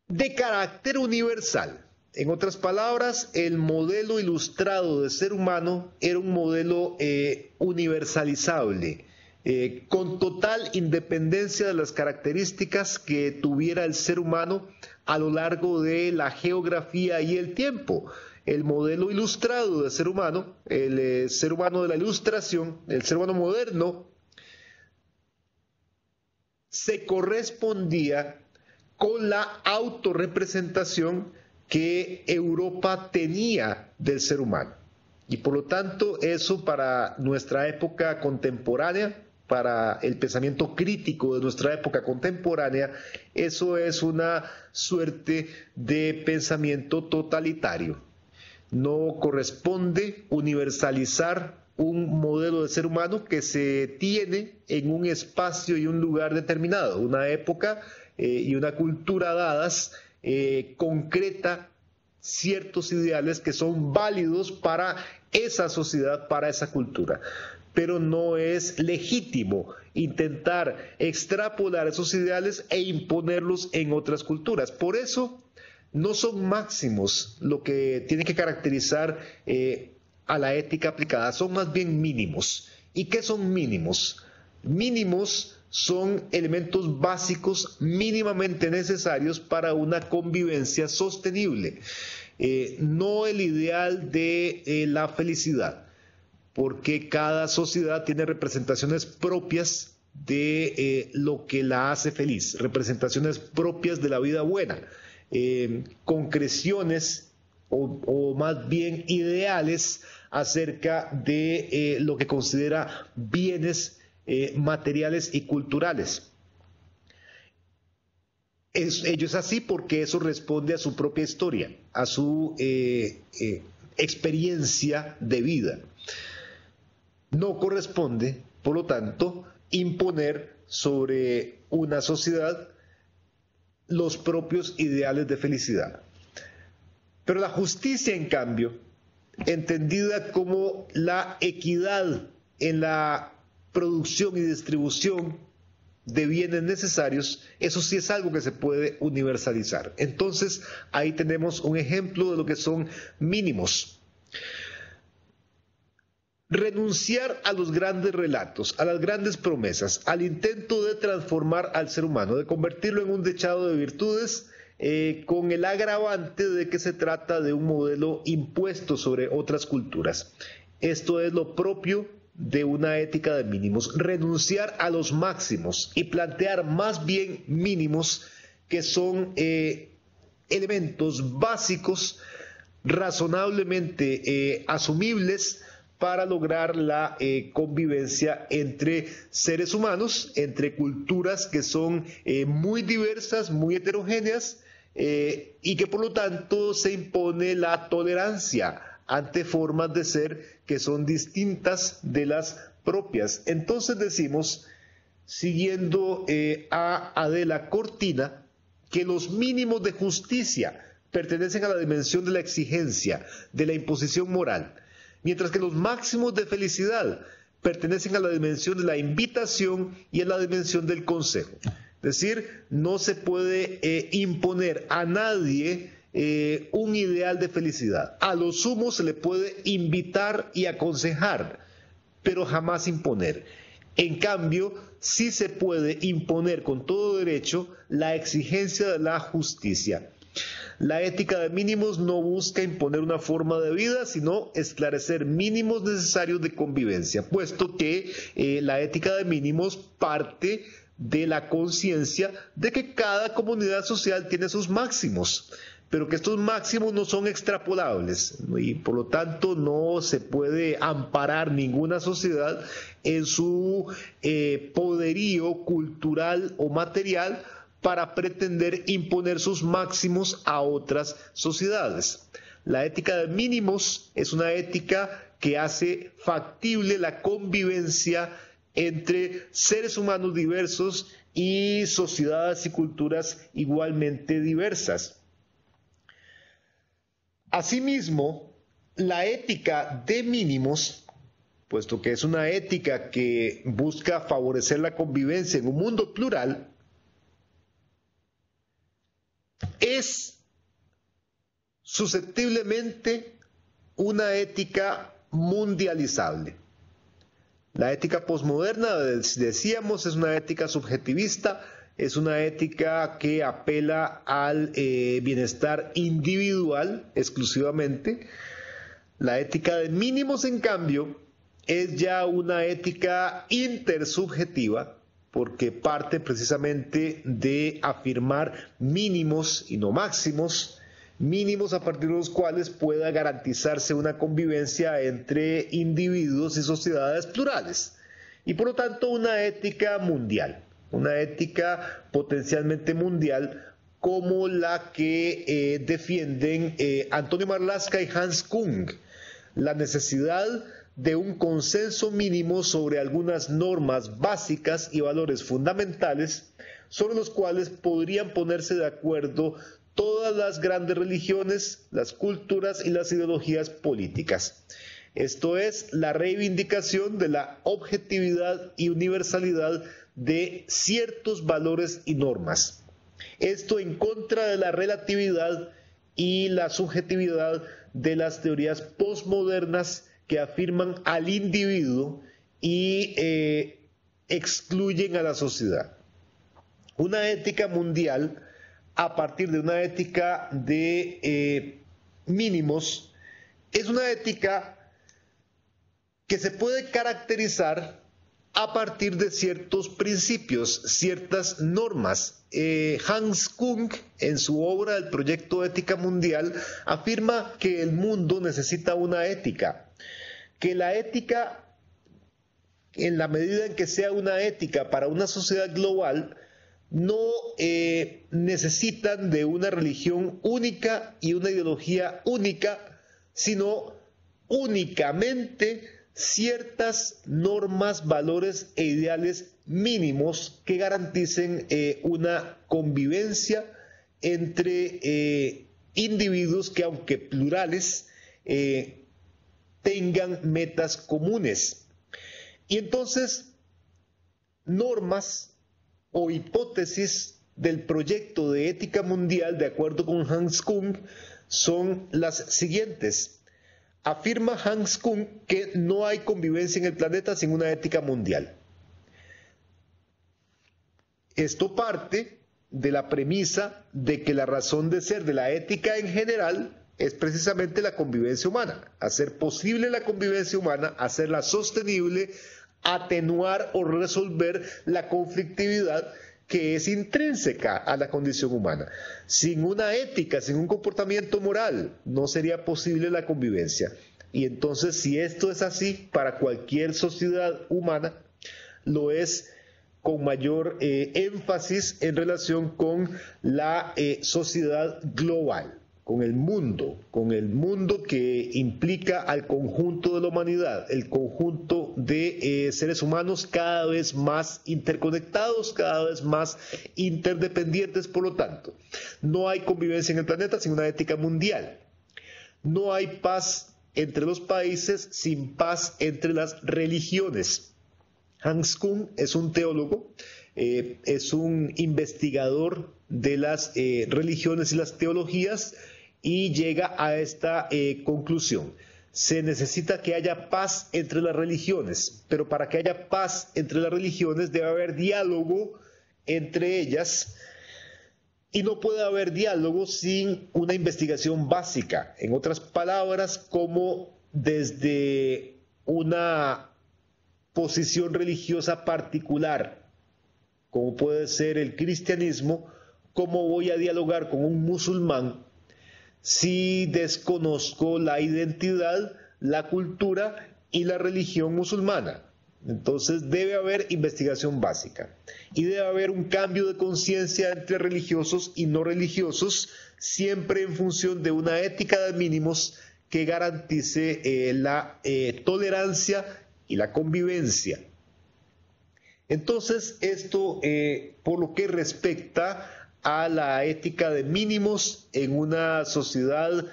Speaker 1: de carácter universal. En otras palabras, el modelo ilustrado de ser humano era un modelo universalizable, con total independencia de las características que tuviera el ser humano a lo largo de la geografía y el tiempo. El modelo ilustrado de ser humano, el ser humano de la Ilustración, el ser humano moderno, se correspondía con la autorrepresentación que Europa tenía del ser humano. Y por lo tanto, eso para nuestra época contemporánea, para el pensamiento crítico de nuestra época contemporánea, eso es una suerte de pensamiento totalitario. No corresponde universalizar un modelo de ser humano que se tiene en un espacio y un lugar determinado, una época y una cultura dadas, concreta ciertos ideales que son válidos para esa sociedad, para esa cultura. Pero no es legítimo intentar extrapolar esos ideales e imponerlos en otras culturas. Por eso no son máximos lo que tiene que caracterizar a la ética aplicada, son más bien mínimos. ¿Y qué son mínimos? Mínimos son elementos básicos mínimamente necesarios para una convivencia sostenible. No el ideal de la felicidad, porque cada sociedad tiene representaciones propias de lo que la hace feliz, representaciones propias de la vida buena, concreciones o más bien ideales acerca de lo que considera bienes materiales y culturales. Ello es así porque eso responde a su propia historia, a su experiencia de vida. No corresponde, por lo tanto, imponer sobre una sociedad los propios ideales de felicidad. Pero la justicia, en cambio, entendida como la equidad en la producción y distribución de bienes necesarios, eso sí es algo que se puede universalizar. Entonces, ahí tenemos un ejemplo de lo que son mínimos. Renunciar a los grandes relatos, a las grandes promesas, al intento de transformar al ser humano, de convertirlo en un dechado de virtudes, con el agravante de que se trata de un modelo impuesto sobre otras culturas. Esto es lo propio de una ética de mínimos, renunciar a los máximos y plantear más bien mínimos que son elementos básicos razonablemente asumibles para lograr la convivencia entre seres humanos, entre culturas que son muy diversas, muy heterogéneas, y que por lo tanto se impone la tolerancia ante formas de ser que son distintas de las propias. Entonces decimos, siguiendo a Adela Cortina, que los mínimos de justicia pertenecen a la dimensión de la exigencia, de la imposición moral, mientras que los máximos de felicidad pertenecen a la dimensión de la invitación y a la dimensión del consejo. Es decir, no se puede imponer a nadie un ideal de felicidad. A lo sumo se le puede invitar y aconsejar, pero jamás imponer. En cambio, sí se puede imponer con todo derecho la exigencia de la justicia. La ética de mínimos no busca imponer una forma de vida, sino esclarecer mínimos necesarios de convivencia, puesto que la ética de mínimos parte de la conciencia de que cada comunidad social tiene sus máximos, pero que estos máximos no son extrapolables y por lo tanto no se puede amparar ninguna sociedad en su poderío cultural o material para pretender imponer sus máximos a otras sociedades. La ética de mínimos es una ética que hace factible la convivencia entre seres humanos diversos y sociedades y culturas igualmente diversas. Asimismo, la ética de mínimos, puesto que es una ética que busca favorecer la convivencia en un mundo plural, es susceptiblemente una ética mundializable. La ética posmoderna, decíamos, es una ética subjetivista, es una ética que apela al bienestar individual exclusivamente. La ética de mínimos, en cambio, es ya una ética intersubjetiva, porque parte precisamente de afirmar mínimos y no máximos, mínimos a partir de los cuales pueda garantizarse una convivencia entre individuos y sociedades plurales, y por lo tanto una ética mundial, una ética potencialmente mundial como la que defienden Antonio Marlaska y Hans Kung, la necesidad de un consenso mínimo sobre algunas normas básicas y valores fundamentales sobre los cuales podrían ponerse de acuerdo todas las grandes religiones, las culturas y las ideologías políticas. Esto es la reivindicación de la objetividad y universalidad de ciertos valores y normas. Esto en contra de la relatividad y la subjetividad de las teorías postmodernas que afirman al individuo y excluyen a la sociedad. Una ética mundial, a partir de una ética de mínimos, es una ética que se puede caracterizar a partir de ciertos principios, ciertas normas. Hans Kung, en su obra El Proyecto Ética Mundial, afirma que el mundo necesita una ética, que la ética, en la medida en que sea una ética para una sociedad global, no necesitan de una religión única y una ideología única, sino únicamente ciertas normas, valores e ideales mínimos que garanticen una convivencia entre individuos que, aunque plurales, tengan metas comunes. Y entonces, normas o hipótesis del proyecto de ética mundial, de acuerdo con Hans Kung, son las siguientes. Afirma Hans Kung que no hay convivencia en el planeta sin una ética mundial. Esto parte de la premisa de que la razón de ser de la ética en general es precisamente la convivencia humana, hacer posible la convivencia humana, hacerla sostenible, atenuar o resolver la conflictividad que es intrínseca a la condición humana. Sin una ética, sin un comportamiento moral, no sería posible la convivencia. Y entonces, si esto es así para cualquier sociedad humana, lo es con mayor énfasis en relación con la sociedad global, con el mundo que implica al conjunto de la humanidad, el conjunto de seres humanos cada vez más interconectados, cada vez más interdependientes. Por lo tanto, no hay convivencia en el planeta sin una ética mundial. No hay paz entre los países sin paz entre las religiones. Hans Kung es un teólogo, es un investigador de las religiones y las teologías, y llega a esta conclusión. Se necesita que haya paz entre las religiones, pero para que haya paz entre las religiones debe haber diálogo entre ellas, y no puede haber diálogo sin una investigación básica. En otras palabras, como desde una posición religiosa particular, como puede ser el cristianismo, ¿cómo voy a dialogar con un musulmán si desconozco la identidad, la cultura y la religión musulmana? Entonces debe haber investigación básica y debe haber un cambio de conciencia entre religiosos y no religiosos, siempre en función de una ética de mínimos que garantice la tolerancia y la convivencia. Entonces, esto por lo que respecta a la ética de mínimos en una sociedad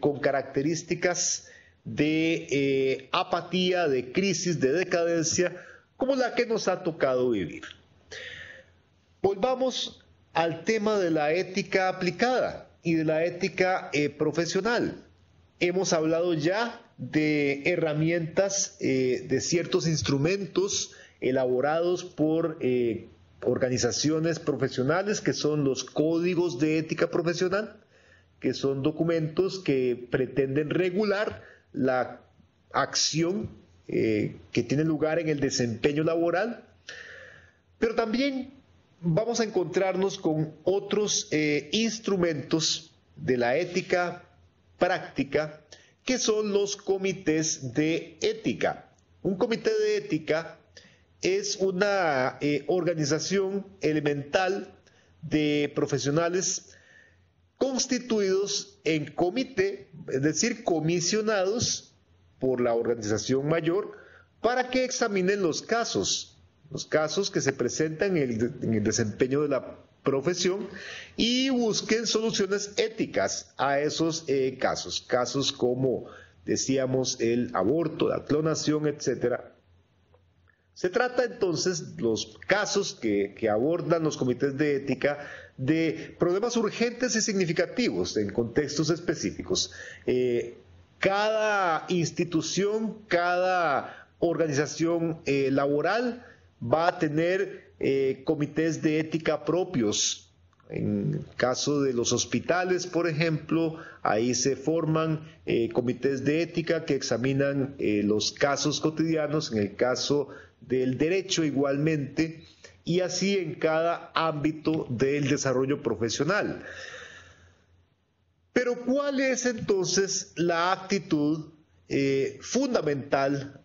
Speaker 1: con características de apatía, de crisis, de decadencia, como la que nos ha tocado vivir. Volvamos al tema de la ética aplicada y de la ética profesional. Hemos hablado ya de herramientas, de ciertos instrumentos elaborados por organizaciones profesionales, que son los códigos de ética profesional, que son documentos que pretenden regular la acción que tiene lugar en el desempeño laboral. Pero también vamos a encontrarnos con otros instrumentos de la ética práctica, que son los comités de ética. Un comité de ética es una organización elemental de profesionales constituidos en comité, es decir, comisionados por la organización mayor para que examinen los casos que se presentan en el desempeño de la profesión y busquen soluciones éticas a esos casos como decíamos el aborto, la clonación, etcétera. Se trata entonces, los casos que abordan los comités de ética, de problemas urgentes y significativos en contextos específicos. Cada institución, cada organización laboral va a tener comités de ética propios. En el caso de los hospitales, por ejemplo, ahí se forman comités de ética que examinan los casos cotidianos. En el caso del derecho igualmente, y así en cada ámbito del desarrollo profesional. Pero ¿cuál es entonces la actitud fundamental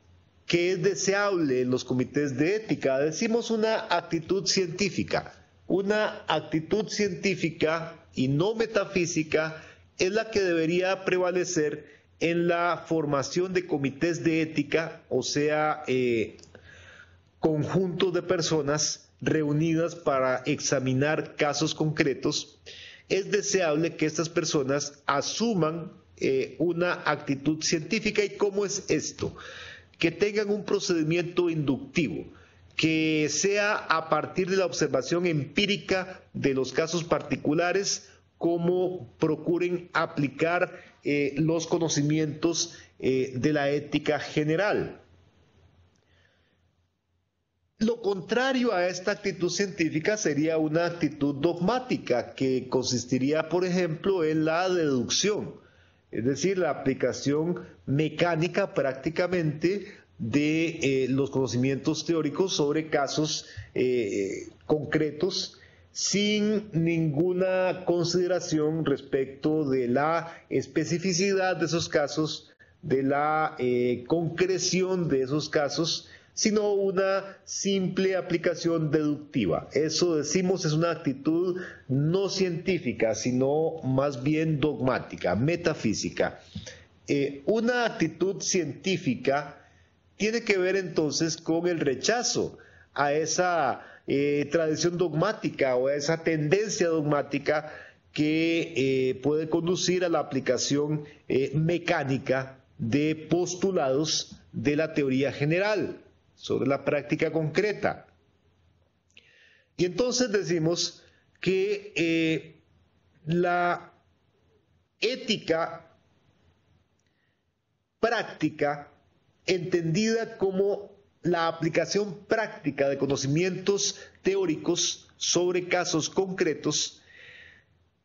Speaker 1: que es deseable en los comités de ética? Decimos una actitud científica. Una actitud científica y no metafísica es la que debería prevalecer en la formación de comités de ética, o sea, conjuntos de personas reunidas para examinar casos concretos. Es deseable que estas personas asuman una actitud científica. ¿Y cómo es esto? Que tengan un procedimiento inductivo, que sea a partir de la observación empírica de los casos particulares, como procuren aplicar los conocimientos de la ética general. Lo contrario a esta actitud científica sería una actitud dogmática, que consistiría, por ejemplo, en la deducción, es decir, la aplicación mecánica prácticamente de los conocimientos teóricos sobre casos concretos, sin ninguna consideración respecto de la especificidad de esos casos, de la concreción de esos casos, sino una simple aplicación deductiva. Eso, decimos, es una actitud no científica, sino más bien dogmática, metafísica. Una actitud científica tiene que ver entonces con el rechazo a esa tradición dogmática o a esa tendencia dogmática que puede conducir a la aplicación mecánica de postulados de la teoría general sobre la práctica concreta. Y entonces decimos que la ética práctica, entendida como la aplicación práctica de conocimientos teóricos sobre casos concretos,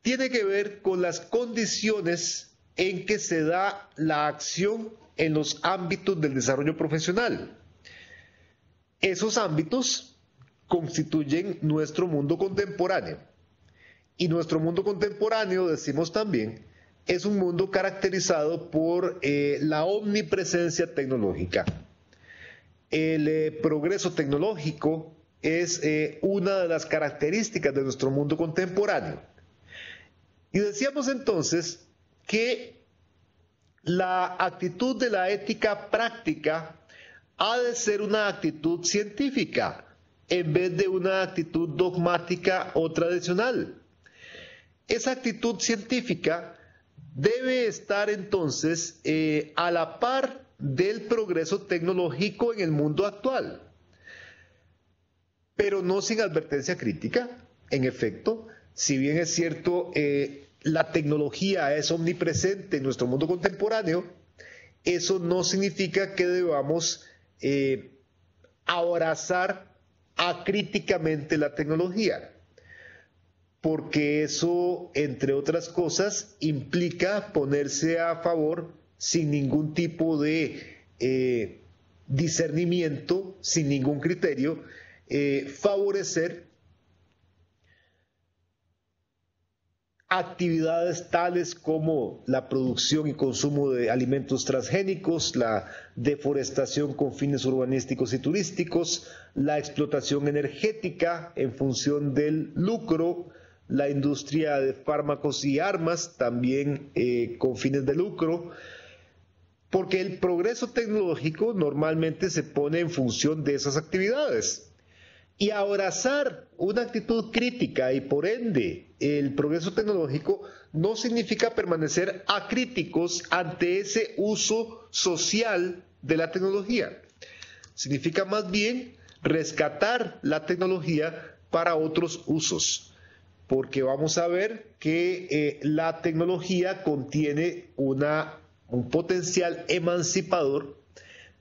Speaker 1: tiene que ver con las condiciones en que se da la acción en los ámbitos del desarrollo profesional. Esos ámbitos constituyen nuestro mundo contemporáneo. Y nuestro mundo contemporáneo, decimos también, es un mundo caracterizado por la omnipresencia tecnológica. El progreso tecnológico es una de las características de nuestro mundo contemporáneo. Y decíamos entonces que la actitud de la ética práctica ha de ser una actitud científica en vez de una actitud dogmática o tradicional. Esa actitud científica debe estar entonces a la par del progreso tecnológico en el mundo actual, pero no sin advertencia crítica. En efecto, si bien es cierto, la tecnología es omnipresente en nuestro mundo contemporáneo, eso no significa que debamos abrazar acríticamente la tecnología, porque eso, entre otras cosas, implica ponerse a favor sin ningún tipo de discernimiento, sin ningún criterio, favorecer actividades tales como la producción y consumo de alimentos transgénicos, la deforestación con fines urbanísticos y turísticos, la explotación energética en función del lucro, la industria de fármacos y armas también con fines de lucro, porque el progreso tecnológico normalmente se pone en función de esas actividades. Y abrazar una actitud crítica y por ende el progreso tecnológico no significa permanecer acríticos ante ese uso social de la tecnología. Significa más bien rescatar la tecnología para otros usos, porque vamos a ver que la tecnología contiene un potencial emancipador,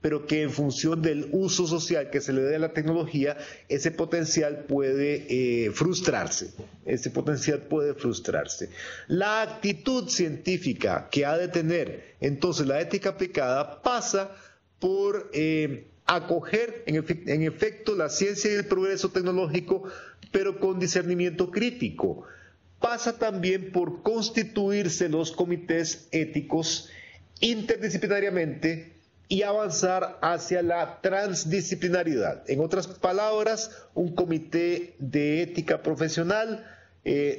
Speaker 1: pero que en función del uso social que se le dé a la tecnología, ese potencial puede frustrarse. Ese potencial puede frustrarse. La actitud científica que ha de tener entonces la ética aplicada pasa por acoger en efecto la ciencia y el progreso tecnológico, pero con discernimiento crítico. Pasa también por constituirse los comités éticos interdisciplinariamente y avanzar hacia la transdisciplinaridad. En otras palabras, un comité de ética profesional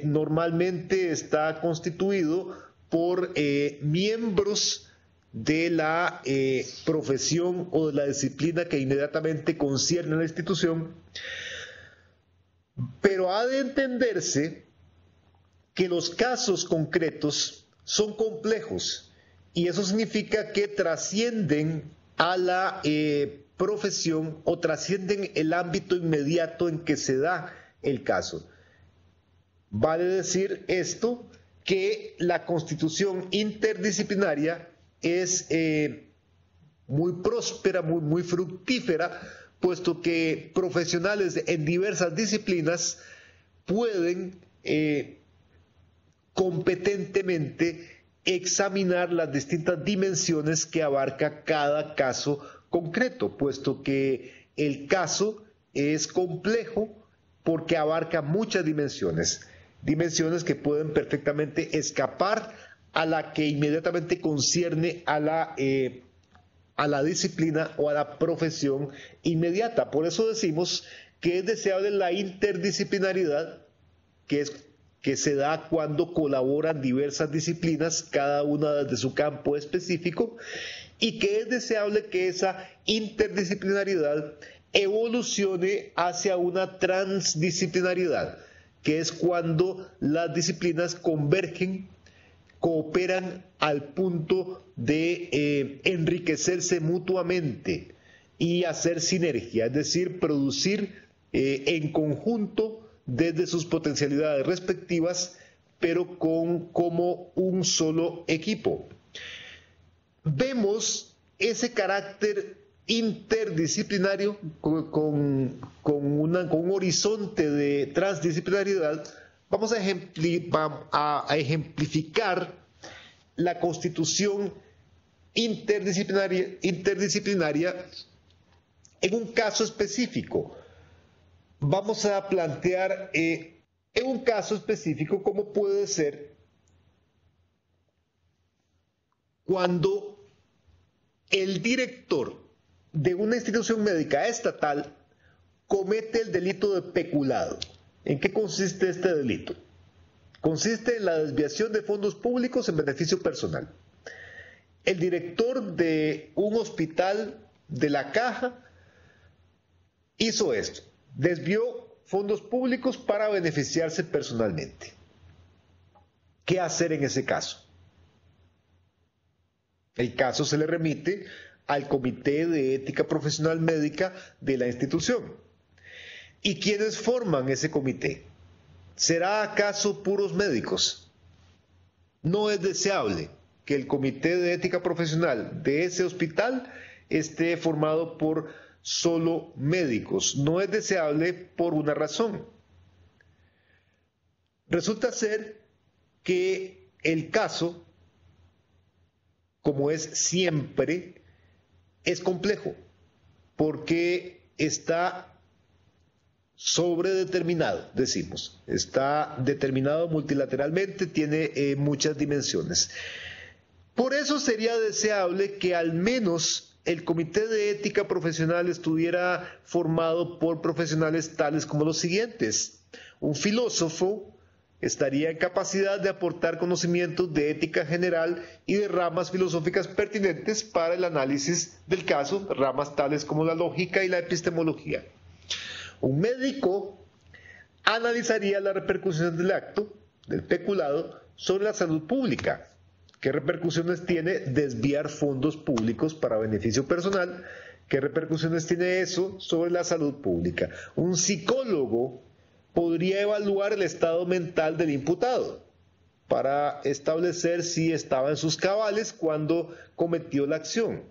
Speaker 1: normalmente está constituido por miembros de la profesión o de la disciplina que inmediatamente concierne a la institución, pero ha de entenderse que los casos concretos son complejos. Y eso significa que trascienden a la profesión o trascienden el ámbito inmediato en que se da el caso. Vale decir esto que la constitución interdisciplinaria es muy próspera, muy fructífera, puesto que profesionales en diversas disciplinas pueden competentemente examinar las distintas dimensiones que abarca cada caso concreto, puesto que el caso es complejo porque abarca muchas dimensiones que pueden perfectamente escapar a la que inmediatamente concierne a la disciplina o a la profesión inmediata. Por eso decimos que es deseable la interdisciplinaridad, que se da cuando colaboran diversas disciplinas, cada una desde su campo específico, y que es deseable que esa interdisciplinaridad evolucione hacia una transdisciplinaridad, que es cuando las disciplinas convergen, cooperan al punto de enriquecerse mutuamente y hacer sinergia, es decir, producir en conjunto desde sus potencialidades respectivas, pero como un solo equipo. Vemos ese carácter interdisciplinario con un horizonte de transdisciplinariedad. Vamos a ejemplificar la constitución interdisciplinaria en un caso específico. Vamos a plantear en un caso específico cómo puede ser cuando el director de una institución médica estatal comete el delito de peculado. ¿En qué consiste este delito? Consiste en la desviación de fondos públicos en beneficio personal. El director de un hospital de La Caja hizo esto. Desvió fondos públicos para beneficiarse personalmente. ¿Qué hacer en ese caso? El caso se le remite al Comité de Ética Profesional Médica de la institución. ¿Y quiénes forman ese comité? ¿Será acaso puros médicos? No es deseable que el Comité de Ética Profesional de ese hospital esté formado por solo médicos. No es deseable por una razón. Resulta ser que el caso, como es siempre, es complejo, porque está sobredeterminado, decimos. Está determinado multilateralmente, tiene muchas dimensiones. Por eso sería deseable que al menos el Comité de Ética Profesional estuviera formado por profesionales tales como los siguientes. Un filósofo estaría en capacidad de aportar conocimientos de ética general y de ramas filosóficas pertinentes para el análisis del caso, ramas tales como la lógica y la epistemología. Un médico analizaría las repercusiones del acto, del peculado, sobre la salud pública. ¿Qué repercusiones tiene desviar fondos públicos para beneficio personal? ¿Qué repercusiones tiene eso sobre la salud pública? Un psicólogo podría evaluar el estado mental del imputado para establecer si estaba en sus cabales cuando cometió la acción.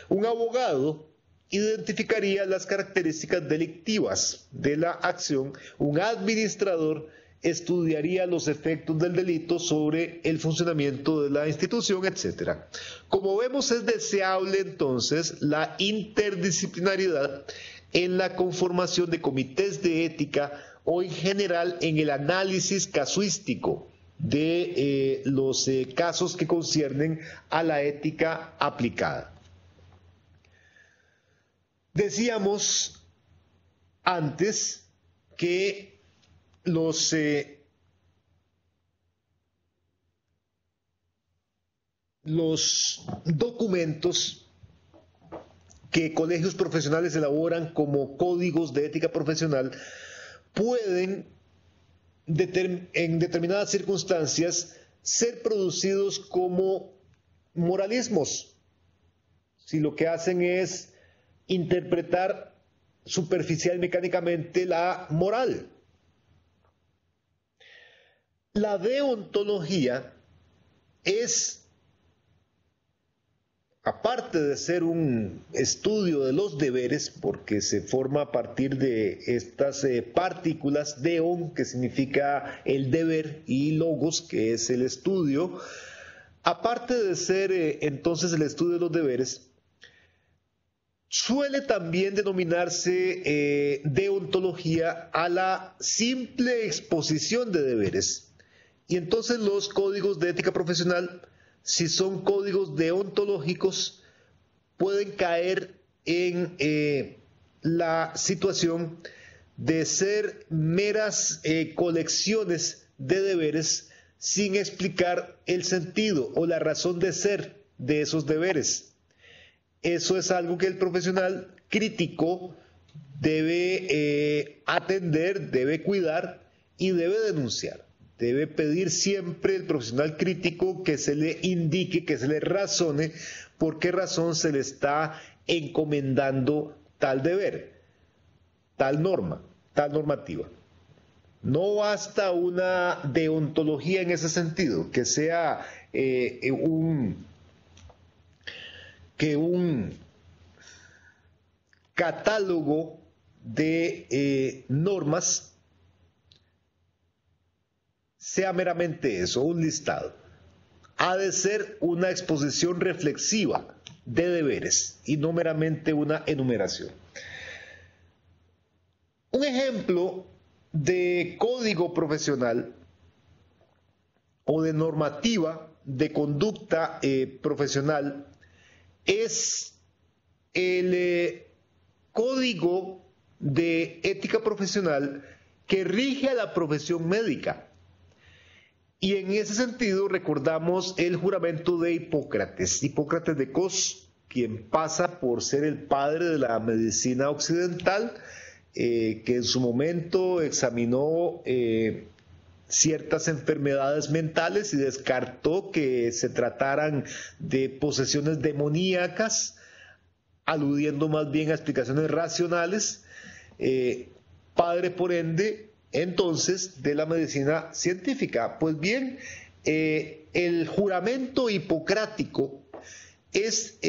Speaker 1: Un abogado identificaría las características delictivas de la acción. Un administrador estudiaría los efectos del delito sobre el funcionamiento de la institución, etc. Como vemos, es deseable entonces la interdisciplinariedad en la conformación de comités de ética o en general en el análisis casuístico de los casos que conciernen a la ética aplicada. Decíamos antes que los documentos que colegios profesionales elaboran como códigos de ética profesional pueden, en determinadas circunstancias, ser producidos como moralismos, si lo que hacen es interpretar superficial y mecánicamente la moral. La deontología es, aparte de ser un estudio de los deberes, porque se forma a partir de estas partículas, deon, que significa el deber, y logos, que es el estudio, aparte de ser entonces el estudio de los deberes, suele también denominarse deontología a la simple exposición de deberes. Y entonces los códigos de ética profesional, si son códigos deontológicos, pueden caer en la situación de ser meras colecciones de deberes sin explicar el sentido o la razón de ser de esos deberes. Eso es algo que el profesional crítico debe atender, debe cuidar y debe denunciar. Debe pedir siempre el profesional crítico que se le indique, que se le razone por qué razón se le está encomendando tal deber, tal norma, tal normativa. No basta una deontología en ese sentido, que sea un catálogo de normas, sea meramente eso, un listado. Ha de ser una exposición reflexiva de deberes y no meramente una enumeración. Un ejemplo de código profesional o de normativa de conducta profesional es el código de ética profesional que rige a la profesión médica. Y en ese sentido recordamos el juramento de Hipócrates, Hipócrates de Cos, quien pasa por ser el padre de la medicina occidental, que en su momento examinó ciertas enfermedades mentales y descartó que se trataran de posesiones demoníacas, aludiendo más bien a explicaciones racionales, padre por ende entonces de la medicina científica. Pues bien, el juramento hipocrático es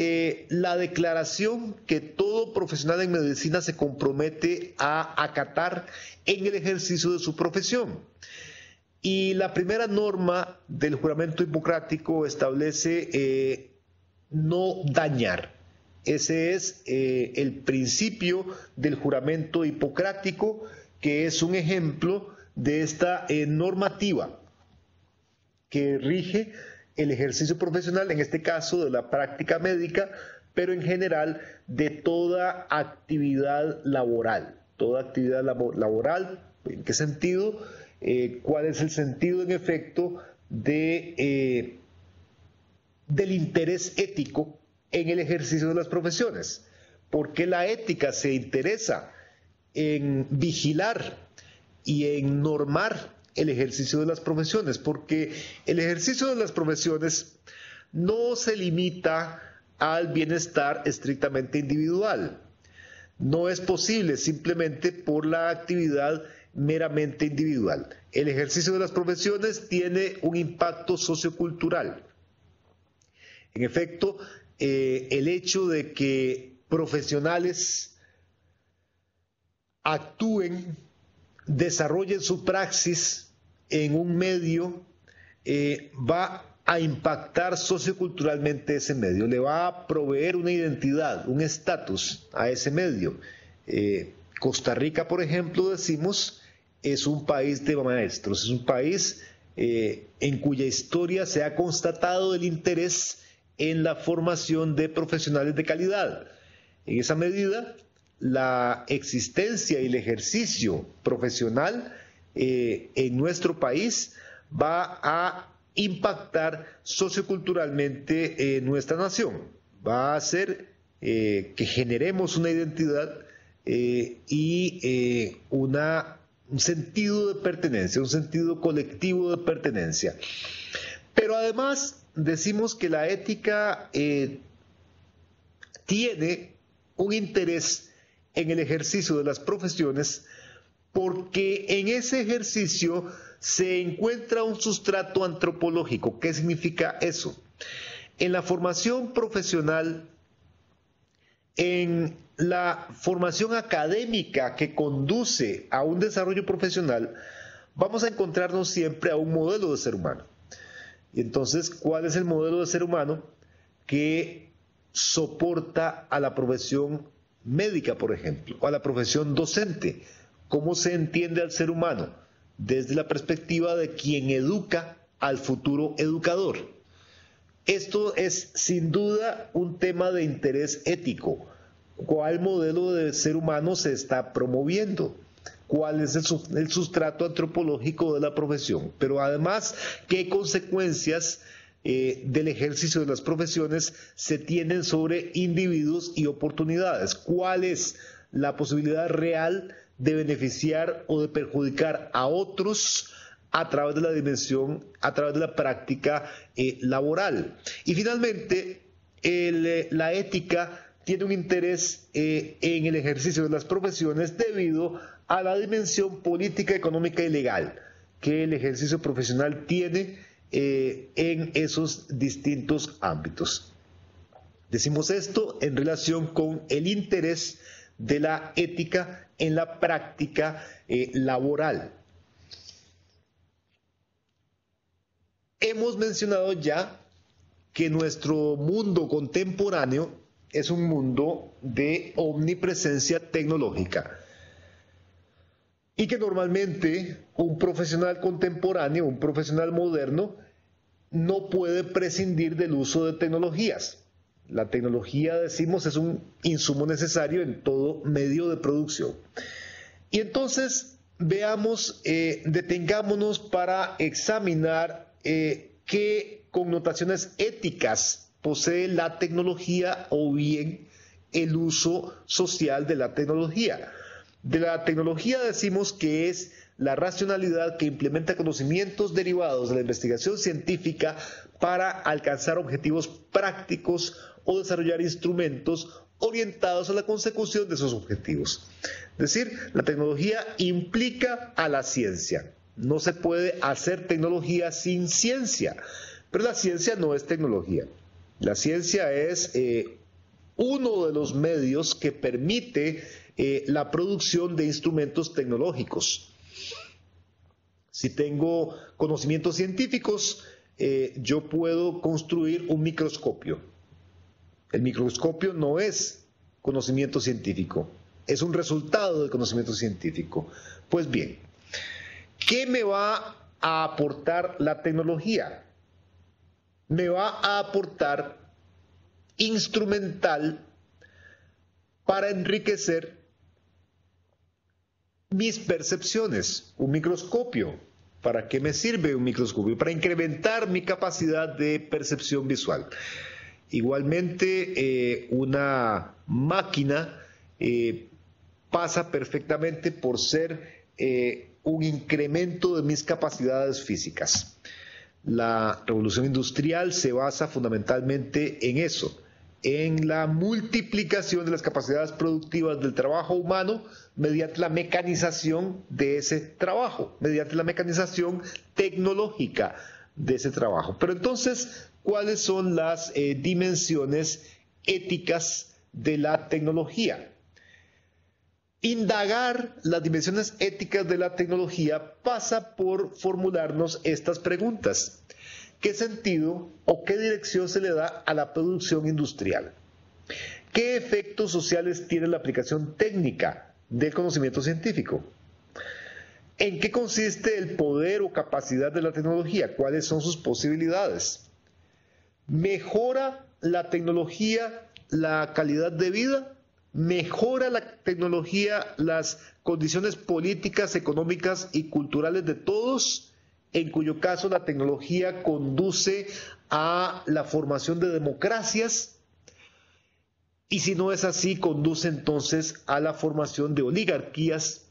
Speaker 1: la declaración que todo profesional en medicina se compromete a acatar en el ejercicio de su profesión. Y la primera norma del juramento hipocrático establece no dañar. Ese es el principio del juramento hipocrático, que es un ejemplo de esta normativa que rige el ejercicio profesional, en este caso de la práctica médica, pero en general de toda actividad laboral. Toda actividad laboral, ¿en qué sentido? ¿Cuál es el sentido en efecto del interés ético en el ejercicio de las profesiones? ¿Por qué la ética se interesa en vigilar y en normar el ejercicio de las profesiones? Porque el ejercicio de las profesiones no se limita al bienestar estrictamente individual. No es posible simplemente por la actividad meramente individual. El ejercicio de las profesiones tiene un impacto sociocultural. En efecto, el hecho de que profesionales actúen, desarrollen su praxis en un medio, va a impactar socioculturalmente ese medio, le va a proveer una identidad, un estatus a ese medio. Costa Rica, por ejemplo, decimos, es un país de maestros, es un país en cuya historia se ha constatado el interés en la formación de profesionales de calidad. En esa medida, la existencia y el ejercicio profesional en nuestro país va a impactar socioculturalmente nuestra nación, va a hacer que generemos una identidad y un sentido de pertenencia, un sentido colectivo de pertenencia. Pero además decimos que la ética tiene un interés en el ejercicio de las profesiones porque en ese ejercicio se encuentra un sustrato antropológico. ¿Qué significa eso? En la formación profesional, en la formación académica que conduce a un desarrollo profesional, vamos a encontrarnos siempre a un modelo de ser humano. Y entonces, ¿cuál es el modelo de ser humano que soporta a la profesión médica, por ejemplo, o a la profesión docente? ¿Cómo se entiende al ser humano? Desde la perspectiva de quien educa al futuro educador. Esto es sin duda un tema de interés ético. ¿Cuál modelo de ser humano se está promoviendo? ¿Cuál es el sustrato antropológico de la profesión? Pero además, ¿qué consecuencias del ejercicio de las profesiones se tienen sobre individuos y oportunidades? ¿Cuál es la posibilidad real de beneficiar o de perjudicar a otros a través de la dimensión, a través de la práctica laboral? Y finalmente, la ética tiene un interés en el ejercicio de las profesiones debido a la dimensión política, económica y legal que el ejercicio profesional tiene en esos distintos ámbitos. Decimos esto en relación con el interés de la ética en la práctica laboral. Hemos mencionado ya que nuestro mundo contemporáneo es un mundo de omnipresencia tecnológica y que normalmente un profesional contemporáneo, un profesional moderno, no puede prescindir del uso de tecnologías. La tecnología, decimos, es un insumo necesario en todo medio de producción. Y entonces, veamos, detengámonos para examinar qué connotaciones éticas posee la tecnología o bien el uso social de la tecnología. De la tecnología decimos que es la racionalidad que implementa conocimientos derivados de la investigación científica para alcanzar objetivos prácticos o desarrollar instrumentos orientados a la consecución de esos objetivos. Es decir, la tecnología implica a la ciencia. No se puede hacer tecnología sin ciencia, pero la ciencia no es tecnología. La ciencia es uno de los medios que permite la producción de instrumentos tecnológicos. Si tengo conocimientos científicos, yo puedo construir un microscopio. El microscopio no es conocimiento científico, es un resultado del conocimiento científico. Pues bien, ¿qué me va a aportar la tecnología? Me va a aportar instrumental para enriquecer mis percepciones. Un microscopio. ¿Para qué me sirve un microscopio? Para incrementar mi capacidad de percepción visual. Igualmente, una máquina pasa perfectamente por ser un incremento de mis capacidades físicas. La revolución industrial se basa fundamentalmente en eso, en la multiplicación de las capacidades productivas del trabajo humano mediante la mecanización de ese trabajo, mediante la mecanización tecnológica de ese trabajo. Pero entonces, ¿cuáles son las dimensiones éticas de la tecnología? Indagar las dimensiones éticas de la tecnología pasa por formularnos estas preguntas. ¿Qué sentido o qué dirección se le da a la producción industrial? ¿Qué efectos sociales tiene la aplicación técnica del conocimiento científico? ¿En qué consiste el poder o capacidad de la tecnología? ¿Cuáles son sus posibilidades? ¿Mejora la tecnología la calidad de vida? ¿Mejora la tecnología las condiciones políticas, económicas y culturales de todos? En cuyo caso la tecnología conduce a la formación de democracias, y si no es así, conduce entonces a la formación de oligarquías.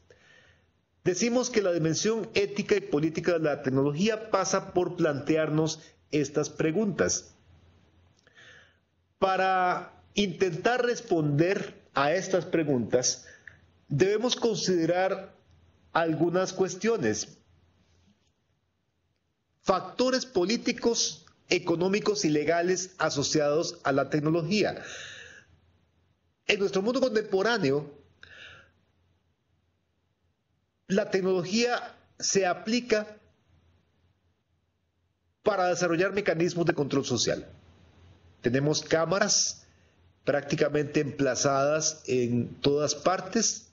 Speaker 1: Decimos que la dimensión ética y política de la tecnología pasa por plantearnos estas preguntas. Para intentar responder a estas preguntas, debemos considerar algunas cuestiones. Factores políticos, económicos y legales asociados a la tecnología. En nuestro mundo contemporáneo, la tecnología se aplica para desarrollar mecanismos de control social. Tenemos cámaras prácticamente emplazadas en todas partes.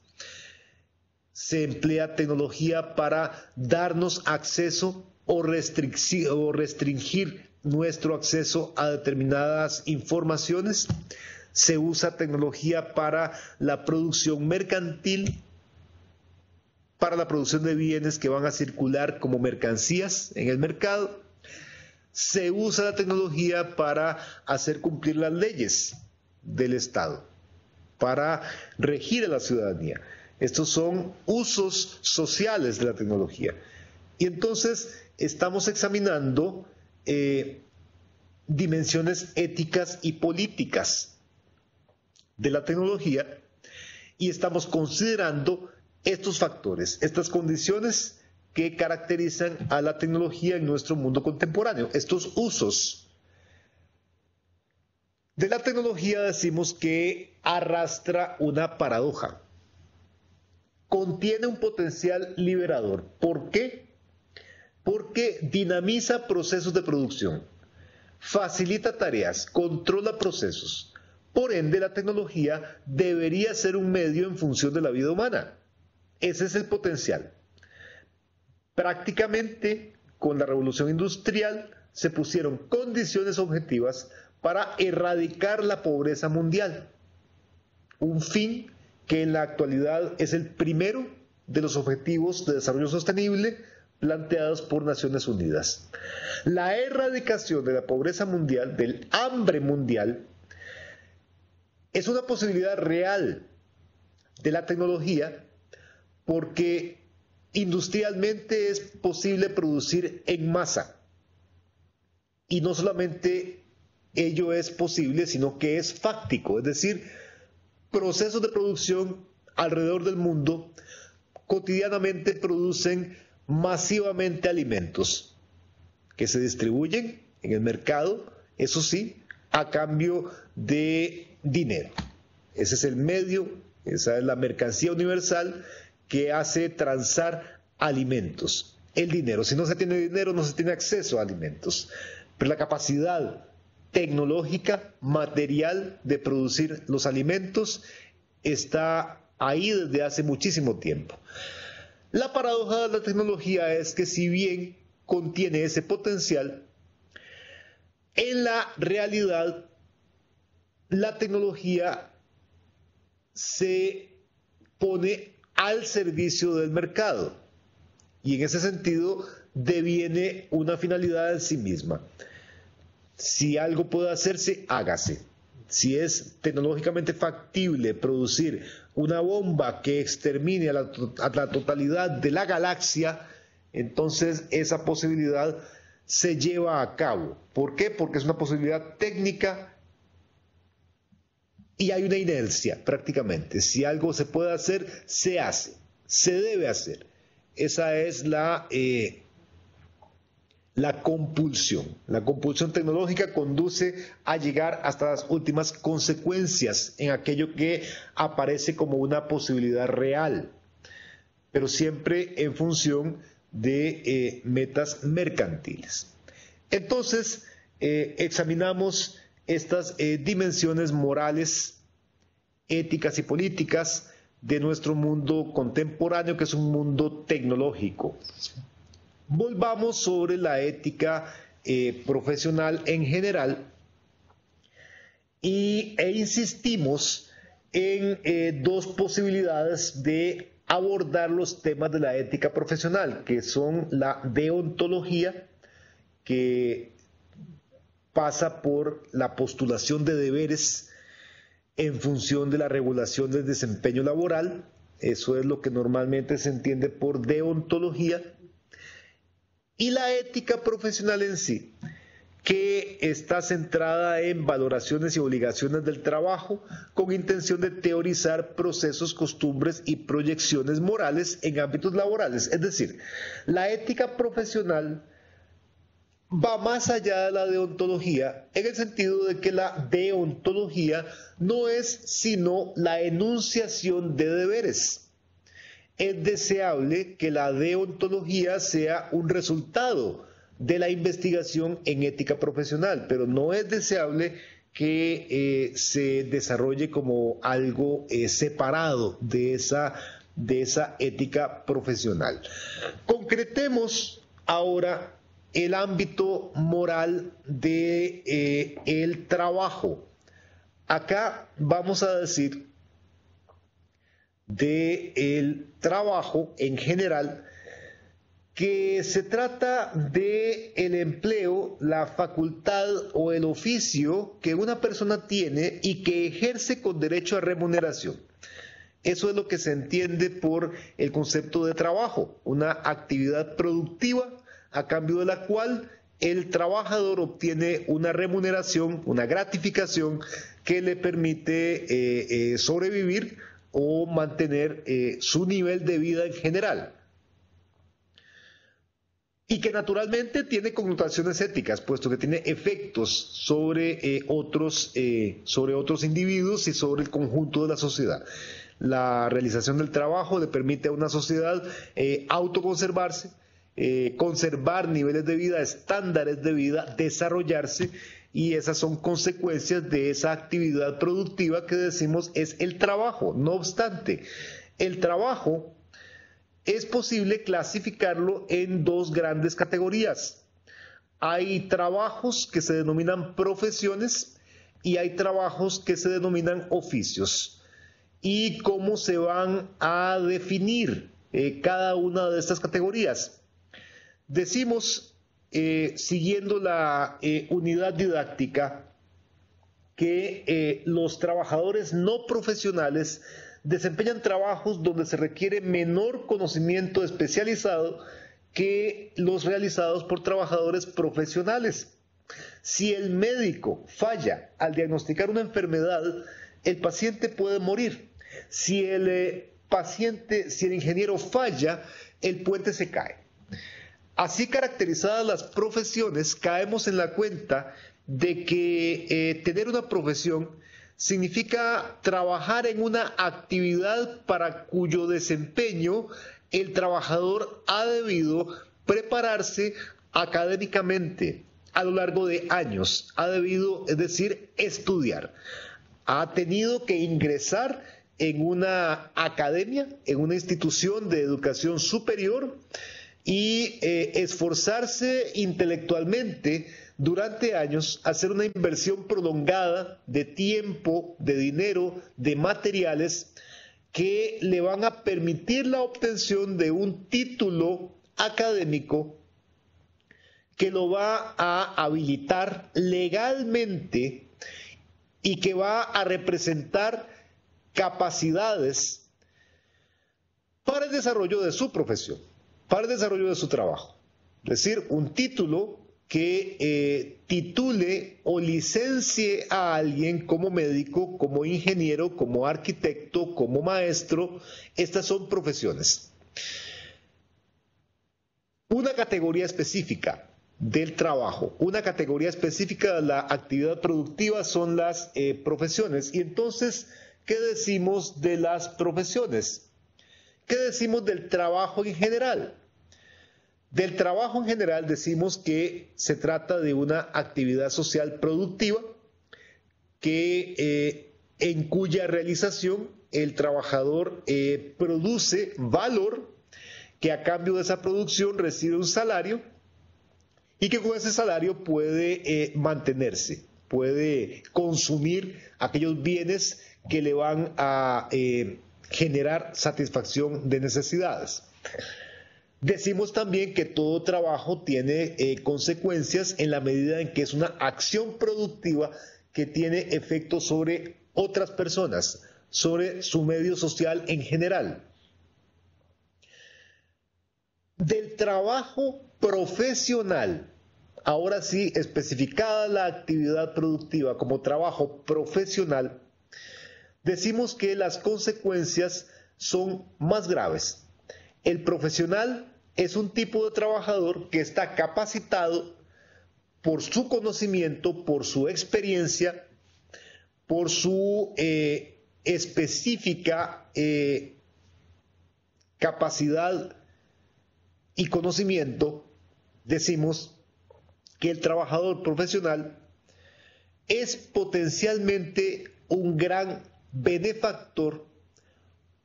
Speaker 1: Se emplea tecnología para darnos acceso o restringir nuestro acceso a determinadas informaciones. Se usa tecnología para la producción mercantil, para la producción de bienes que van a circular como mercancías en el mercado. Se usa la tecnología para hacer cumplir las leyes del Estado, para regir a la ciudadanía. Estos son usos sociales de la tecnología. Y entonces estamos examinando dimensiones éticas y políticas de la tecnología, y estamos considerando estos factores, estas condiciones que caracterizan a la tecnología en nuestro mundo contemporáneo, estos usos. De la tecnología decimos que arrastra una paradoja. Contiene un potencial liberador. ¿Por qué? Porque dinamiza procesos de producción, facilita tareas, controla procesos. Por ende, la tecnología debería ser un medio en función de la vida humana. Ese es el potencial. Prácticamente, con la revolución industrial, se pusieron condiciones objetivas para erradicar la pobreza mundial. Un fin que en la actualidad es el primero de los objetivos de desarrollo sostenible planteados por Naciones Unidas. La erradicación de la pobreza mundial, del hambre mundial, es una posibilidad real de la tecnología, porque industrialmente es posible producir en masa. Y no solamente ello es posible, sino que es fáctico, es decir, procesos de producción alrededor del mundo cotidianamente producen masivamente alimentos que se distribuyen en el mercado, eso sí, a cambio de dinero. Ese es el medio, esa es la mercancía universal que hace transar alimentos. El dinero, si no se tiene dinero, no se tiene acceso a alimentos. Pero la capacidad tecnológica, material de producir los alimentos está ahí desde hace muchísimo tiempo. La paradoja de la tecnología es que si bien contiene ese potencial, en la realidad la tecnología se pone al servicio del mercado y en ese sentido deviene una finalidad en sí misma. Si algo puede hacerse, hágase. Si es tecnológicamente factible producir una bomba que extermine a la totalidad de la galaxia, entonces esa posibilidad se lleva a cabo. ¿Por qué? Porque es una posibilidad técnica y hay una inercia prácticamente. Si algo se puede hacer, se hace, se debe hacer. Esa es la compulsión. La compulsión tecnológica conduce a llegar hasta las últimas consecuencias en aquello que aparece como una posibilidad real, pero siempre en función de metas mercantiles. Entonces, examinamos estas dimensiones morales, éticas y políticas de nuestro mundo contemporáneo, que es un mundo tecnológico. Volvamos sobre la ética profesional en general e insistimos en dos posibilidades de abordar los temas de la ética profesional, que son la deontología, que pasa por la postulación de deberes en función de la regulación del desempeño laboral. Eso es lo que normalmente se entiende por deontología. Y la ética profesional en sí, que está centrada en valoraciones y obligaciones del trabajo con intención de teorizar procesos, costumbres y proyecciones morales en ámbitos laborales. Es decir, la ética profesional va más allá de la deontología en el sentido de que la deontología no es sino la enunciación de deberes. Es deseable que la deontología sea un resultado de la investigación en ética profesional, pero no es deseable que se desarrolle como algo separado de esa ética profesional. Concretemos ahora el ámbito moral de el trabajo. Acá vamos a decir del trabajo en general que se trata de el empleo, la facultad o el oficio que una persona tiene y que ejerce con derecho a remuneración. Eso es lo que se entiende por el concepto de trabajo, una actividad productiva a cambio de la cual el trabajador obtiene una remuneración, una gratificación que le permite sobrevivir o mantener su nivel de vida en general. Y que naturalmente tiene connotaciones éticas, puesto que tiene efectos sobre otros individuos y sobre el conjunto de la sociedad. La realización del trabajo le permite a una sociedad autoconservarse, conservar niveles de vida, estándares de vida, desarrollarse, y esas son consecuencias de esa actividad productiva que decimos es el trabajo. No obstante, el trabajo es posible clasificarlo en dos grandes categorías. Hay trabajos que se denominan profesiones y hay trabajos que se denominan oficios. ¿Y cómo se van a definir cada una de estas categorías? Decimos, siguiendo la unidad didáctica, que los trabajadores no profesionales desempeñan trabajos donde se requiere menor conocimiento especializado que los realizados por trabajadores profesionales. Si el médico falla al diagnosticar una enfermedad, el paciente puede morir. Si el ingeniero falla, el puente se cae. Así caracterizadas las profesiones, caemos en la cuenta de que tener una profesión significa trabajar en una actividad para cuyo desempeño el trabajador ha debido prepararse académicamente, a lo largo de años ha debido, es decir, estudiar. Ha tenido que ingresar en una academia, en una institución de educación superior y esforzarse intelectualmente durante años, hacer una inversión prolongada de tiempo, de dinero, de materiales que le van a permitir la obtención de un título académico que lo va a habilitar legalmente y que va a representar capacidades para el desarrollo de su profesión, para el desarrollo de su trabajo. Es decir, un título que titule o licencie a alguien como médico, como ingeniero, como arquitecto, como maestro. Estas son profesiones. Una categoría específica del trabajo, una categoría específica de la actividad productiva son las profesiones. Y entonces, ¿qué decimos de las profesiones? ¿Qué decimos del trabajo en general? Del trabajo en general decimos que se trata de una actividad social productiva en cuya realización el trabajador produce valor, que a cambio de esa producción recibe un salario y que con ese salario puede mantenerse, puede consumir aquellos bienes que le van a generar satisfacción de necesidades. Decimos también que todo trabajo tiene consecuencias en la medida en que es una acción productiva que tiene efectos sobre otras personas, sobre su medio social en general. Del trabajo profesional, ahora sí, especificada la actividad productiva como trabajo profesional, decimos que las consecuencias son más graves. El profesional es un tipo de trabajador que está capacitado por su conocimiento, por su experiencia, por su específica capacidad y conocimiento. Decimos que el trabajador profesional es potencialmente un gran benefactor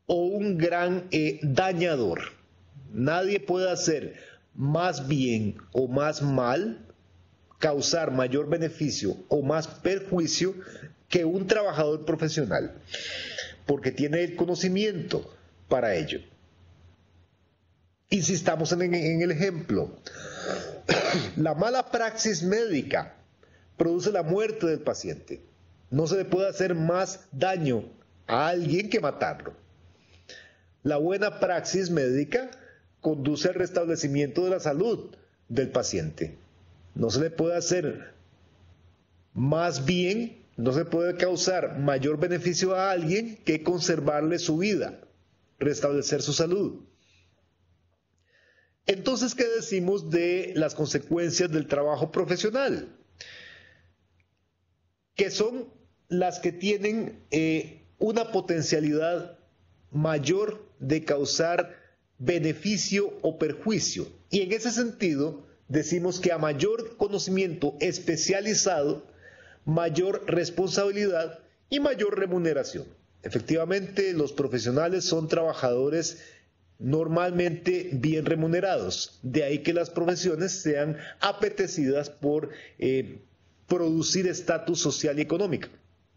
Speaker 1: o un gran dañador. Nadie puede hacer más bien o más mal, causar mayor beneficio o más perjuicio que un trabajador profesional, porque tiene el conocimiento para ello. Insistamos en el ejemplo. La mala praxis médica produce la muerte del paciente. No se le puede hacer más daño a alguien que matarlo. La buena praxis médica conduce al restablecimiento de la salud del paciente. No se le puede hacer más bien, no se puede causar mayor beneficio a alguien que conservarle su vida, restablecer su salud. Entonces, ¿qué decimos de las consecuencias del trabajo profesional? Que son las que tienen una potencialidad mayor de causar beneficio o perjuicio. Y en ese sentido, decimos que a mayor conocimiento especializado, mayor responsabilidad y mayor remuneración. Efectivamente, los profesionales son trabajadores normalmente bien remunerados. De ahí que las profesiones sean apetecidas por producir estatus social y económico,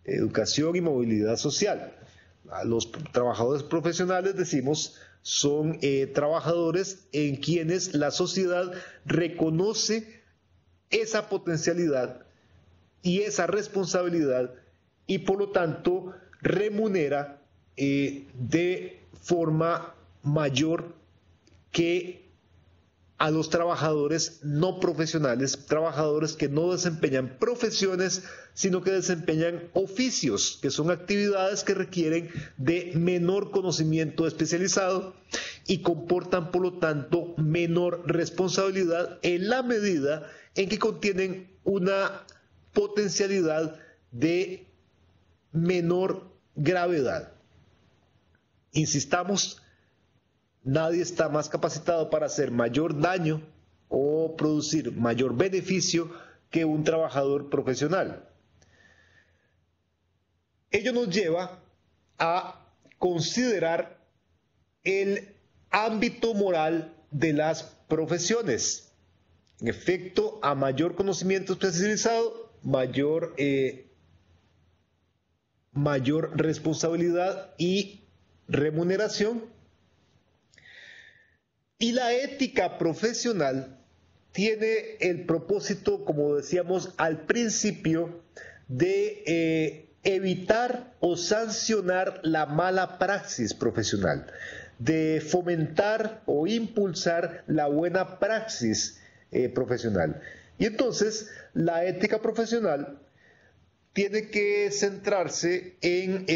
Speaker 1: educación y movilidad social. A los trabajadores profesionales, decimos, son trabajadores en quienes la sociedad reconoce esa potencialidad y esa responsabilidad y por lo tanto remunera de forma mayor que a los trabajadores no profesionales, trabajadores que no desempeñan profesiones, sino que desempeñan oficios, que son actividades que requieren de menor conocimiento especializado y comportan, por lo tanto, menor responsabilidad en la medida en que contienen una potencialidad de menor gravedad. Insistamos, nadie está más capacitado para hacer mayor daño o producir mayor beneficio que un trabajador profesional. Ello nos lleva a considerar el ámbito moral de las profesiones. En efecto, a mayor conocimiento especializado, mayor responsabilidad y remuneración. Y la ética profesional tiene el propósito, como decíamos al principio, de evitar o sancionar la mala praxis profesional, de fomentar o impulsar la buena praxis profesional. Y entonces la ética profesional tiene que centrarse en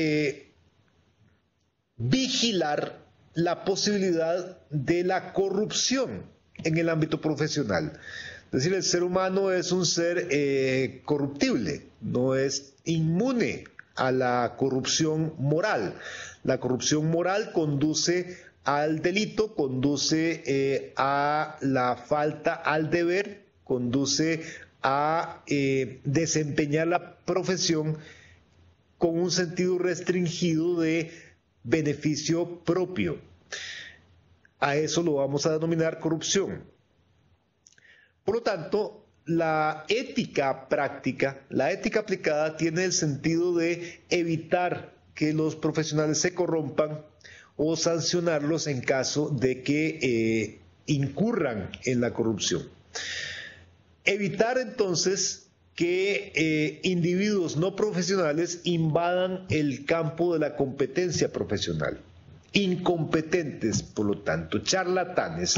Speaker 1: vigilar la posibilidad de la corrupción en el ámbito profesional. Es decir, el ser humano es un ser corruptible, no es inmune a la corrupción moral. La corrupción moral conduce al delito, conduce a la falta al deber, conduce a desempeñar la profesión con un sentido restringido de beneficio propio. A eso lo vamos a denominar corrupción. Por lo tanto, la ética práctica, la ética aplicada, tiene el sentido de evitar que los profesionales se corrompan o sancionarlos en caso de que incurran en la corrupción. Evitar entonces que individuos no profesionales invadan el campo de la competencia profesional. Incompetentes, por lo tanto, charlatanes,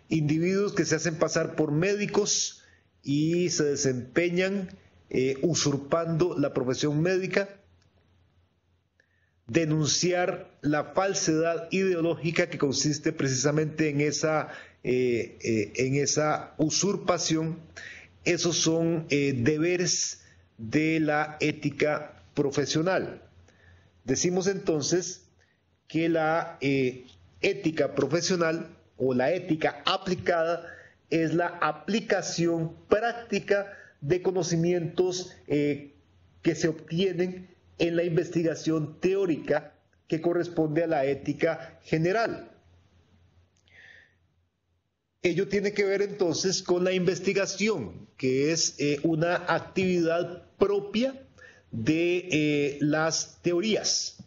Speaker 1: individuos que se hacen pasar por médicos y se desempeñan usurpando la profesión médica. Denunciar la falsedad ideológica que consiste precisamente en esa usurpación. Esos son deberes de la ética profesional. Decimos entonces que la ética profesional o la ética aplicada es la aplicación práctica de conocimientos que se obtienen en la investigación teórica que corresponde a la ética general. Ello tiene que ver entonces con la investigación, que es una actividad propia de las teorías,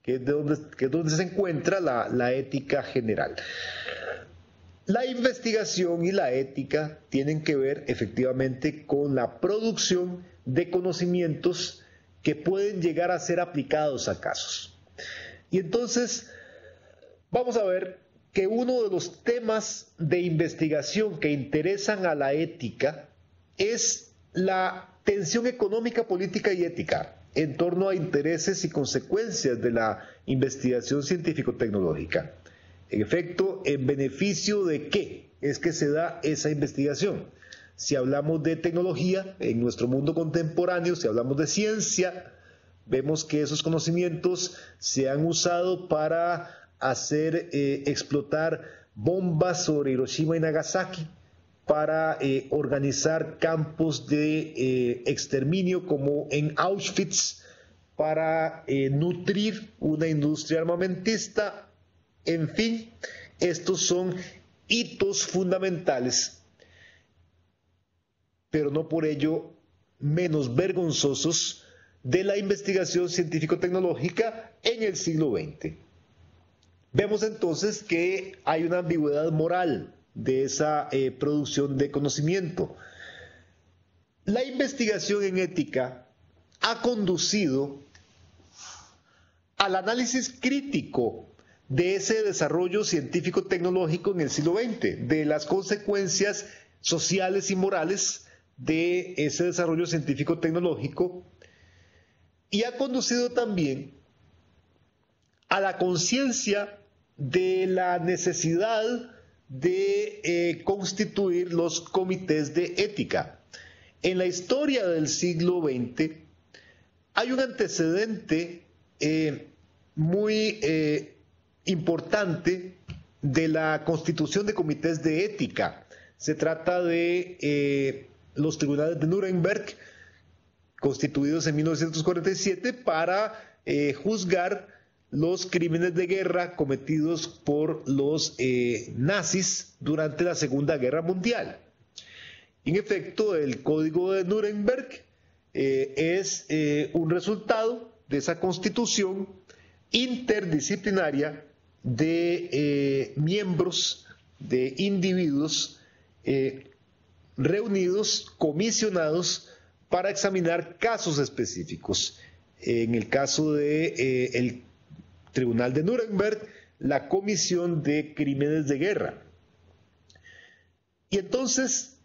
Speaker 1: que es donde se encuentra la ética general. La investigación y la ética tienen que ver efectivamente con la producción de conocimientos que pueden llegar a ser aplicados a casos. Y entonces vamos a ver que uno de los temas de investigación que interesan a la ética es la tensión económica, política y ética en torno a intereses y consecuencias de la investigación científico-tecnológica. En efecto, ¿en beneficio de qué es que se da esa investigación? Si hablamos de tecnología en nuestro mundo contemporáneo, si hablamos de ciencia, vemos que esos conocimientos se han usado para hacer explotar bombas sobre Hiroshima y Nagasaki, para organizar campos de exterminio como en Auschwitz, para nutrir una industria armamentista. En fin, estos son hitos fundamentales, pero no por ello menos vergonzosos, de la investigación científico-tecnológica en el siglo XX. Vemos entonces que hay una ambigüedad moral de esa producción de conocimiento. La investigación en ética ha conducido al análisis crítico de ese desarrollo científico-tecnológico en el siglo XX, de las consecuencias sociales y morales de ese desarrollo científico-tecnológico, y ha conducido también a la conciencia de la necesidad de constituir los comités de ética. En la historia del siglo XX hay un antecedente muy importante de la constitución de comités de ética. Se trata de los tribunales de Nuremberg, constituidos en 1947 para juzgar los crímenes de guerra cometidos por los nazis durante la Segunda Guerra Mundial. En efecto, el Código de Nuremberg es un resultado de esa constitución interdisciplinaria de miembros, de individuos reunidos, comisionados para examinar casos específicos. En el caso del Tribunal de Nuremberg, la Comisión de Crímenes de Guerra. Y entonces,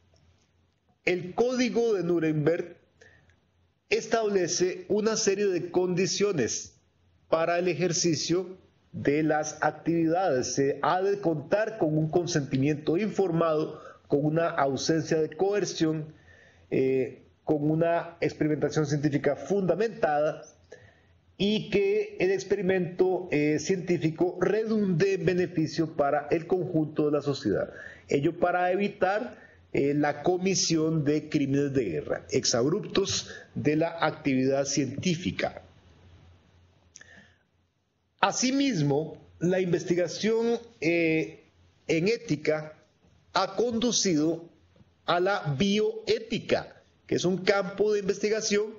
Speaker 1: el Código de Nuremberg establece una serie de condiciones para el ejercicio de las actividades. Se ha de contar con un consentimiento informado, con una ausencia de coerción, con una experimentación científica fundamentada y que el experimento científico redunde en beneficio para el conjunto de la sociedad. Ello para evitar la comisión de crímenes de guerra, exabruptos de la actividad científica. Asimismo, la investigación en ética ha conducido a la bioética, que es un campo de investigación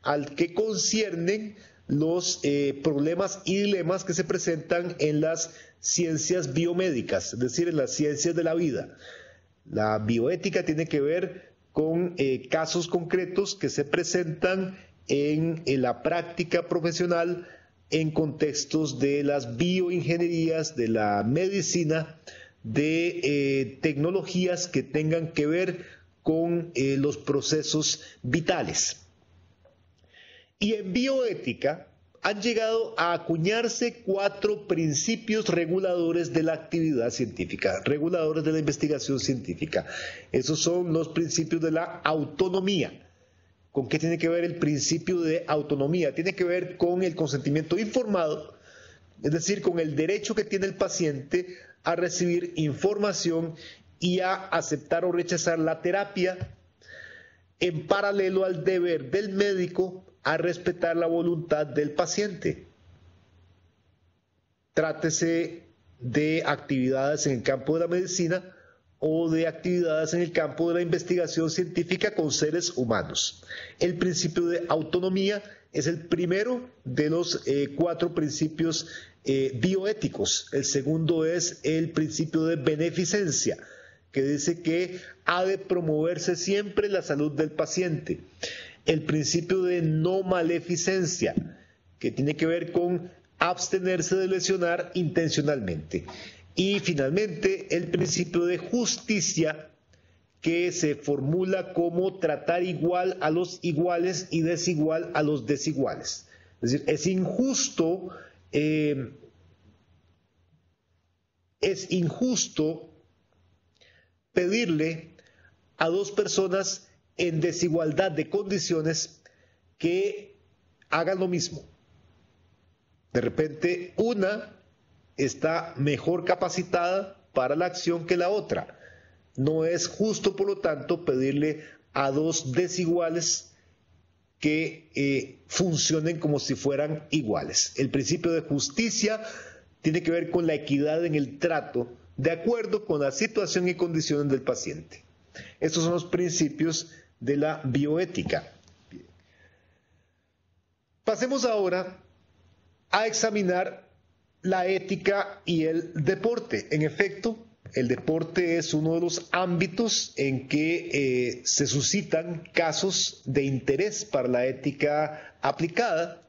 Speaker 1: al que conciernen los problemas y dilemas que se presentan en las ciencias biomédicas, es decir, en las ciencias de la vida. La bioética tiene que ver con casos concretos que se presentan en la práctica profesional en contextos de las bioingenierías, de la medicina, de tecnologías que tengan que ver con los procesos vitales. Y en bioética han llegado a acuñarse 4 principios reguladores de la actividad científica, reguladores de la investigación científica. Esos son los principios de la autonomía. ¿Con qué tiene que ver el principio de autonomía? Tiene que ver con el consentimiento informado, es decir, con el derecho que tiene el paciente a recibir información y a aceptar o rechazar la terapia, en paralelo al deber del médico a respetar la voluntad del paciente. Trátese de actividades en el campo de la medicina o de actividades en el campo de la investigación científica con seres humanos. El principio de autonomía es el primero de los 4 principios bioéticos. El segundo es el principio de beneficencia, que dice que ha de promoverse siempre la salud del paciente. El principio de no maleficencia, que tiene que ver con abstenerse de lesionar intencionalmente. Y finalmente el principio de justicia, que se formula como tratar igual a los iguales y desigual a los desiguales. Es decir, es injusto pedirle a 2 personas en desigualdad de condiciones que hagan lo mismo. De repente, una está mejor capacitada para la acción que la otra. No es justo, por lo tanto, pedirle a 2 desiguales que funcionen como si fueran iguales. El principio de justicia tiene que ver con la equidad en el trato, de acuerdo con la situación y condiciones del paciente. Estos son los principios de la bioética. Pasemos ahora a examinar la ética y el deporte. En efecto, el deporte es uno de los ámbitos en que se suscitan casos de interés para la ética aplicada,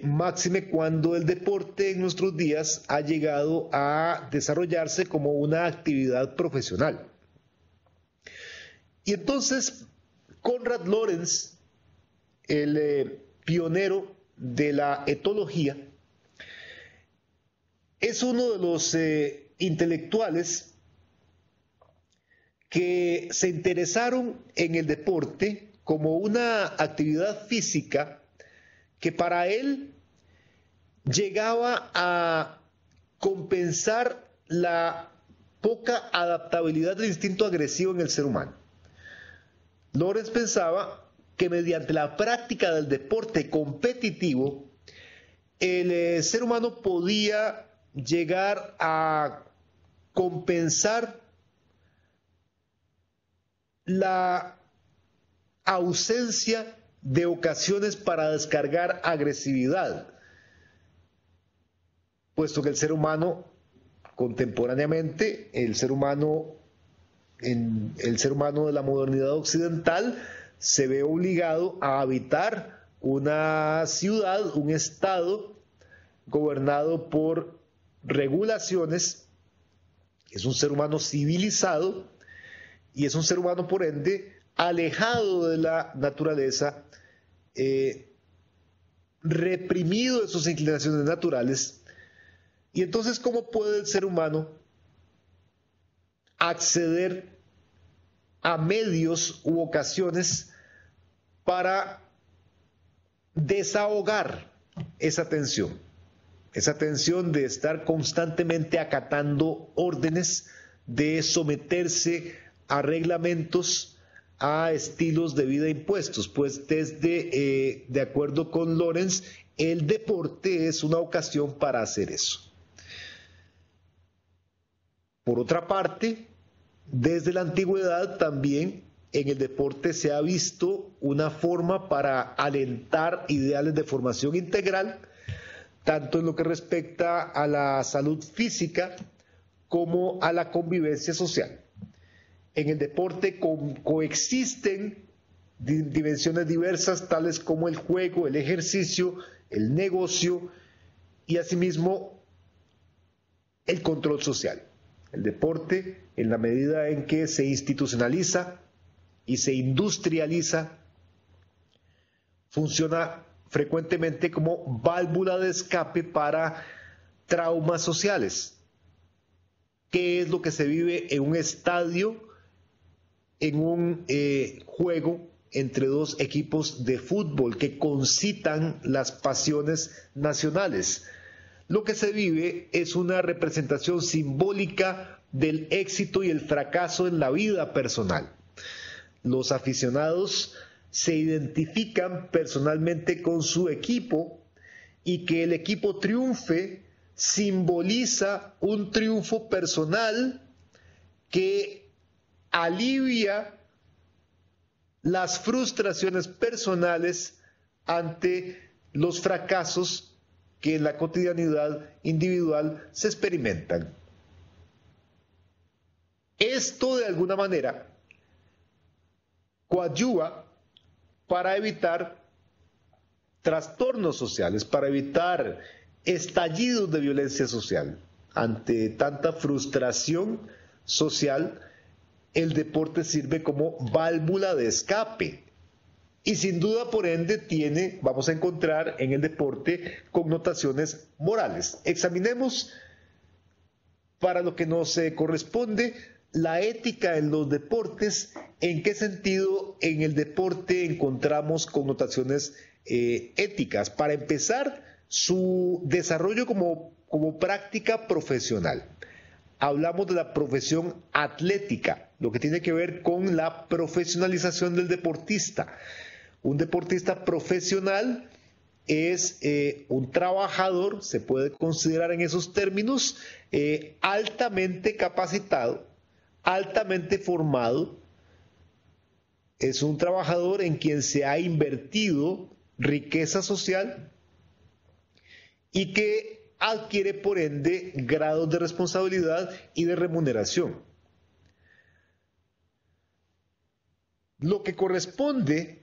Speaker 1: máxime cuando el deporte en nuestros días ha llegado a desarrollarse como una actividad profesional. Y entonces, Konrad Lorenz, el pionero de la etología, es uno de los intelectuales que se interesaron en el deporte como una actividad física que para él llegaba a compensar la poca adaptabilidad del instinto agresivo en el ser humano. Lawrence pensaba que mediante la práctica del deporte competitivo, el ser humano podía llegar a compensar la ausencia de ocasiones para descargar agresividad, puesto que el ser humano contemporáneamente, el ser humano de la modernidad occidental se ve obligado a habitar una ciudad, un estado gobernado por regulaciones. Es un ser humano civilizado y es un ser humano, por ende, alejado de la naturaleza, reprimido de sus inclinaciones naturales. Y entonces, ¿cómo puede el ser humano acceder a medios u ocasiones para desahogar esa tensión de estar constantemente acatando órdenes, de someterse a reglamentos, a estilos de vida impuestos? Pues de acuerdo con Lawrence, el deporte es una ocasión para hacer eso. Por otra parte, desde la antigüedad también en el deporte se ha visto una forma para alentar ideales de formación integral, tanto en lo que respecta a la salud física como a la convivencia social. En el deporte coexisten dimensiones diversas, tales como el juego, el ejercicio, el negocio y asimismo el control social. El deporte, en la medida en que se institucionaliza y se industrializa, funciona frecuentemente como válvula de escape para traumas sociales. ¿Qué es lo que se vive en un estadio, en un juego entre dos equipos de fútbol que concitan las pasiones nacionales? Lo que se vive es una representación simbólica del éxito y el fracaso en la vida personal. Los aficionados se identifican personalmente con su equipo y que el equipo triunfe simboliza un triunfo personal que alivia las frustraciones personales ante los fracasos que en la cotidianidad individual se experimentan. Esto, de alguna manera, coadyuva para evitar trastornos sociales, para evitar estallidos de violencia social. Ante tanta frustración social, el deporte sirve como válvula de escape. Y sin duda, por ende, vamos a encontrar en el deporte connotaciones morales. Examinemos, para lo que nos corresponde, la ética en los deportes. ¿En qué sentido en el deporte encontramos connotaciones éticas? Para empezar, su desarrollo como práctica profesional. Hablamos de la profesión atlética, lo que tiene que ver con la profesionalización del deportista. Un deportista profesional es un trabajador, se puede considerar en esos términos, altamente capacitado, altamente formado. Es un trabajador en quien se ha invertido riqueza social y que adquiere por ende grados de responsabilidad y de remuneración. Lo que corresponde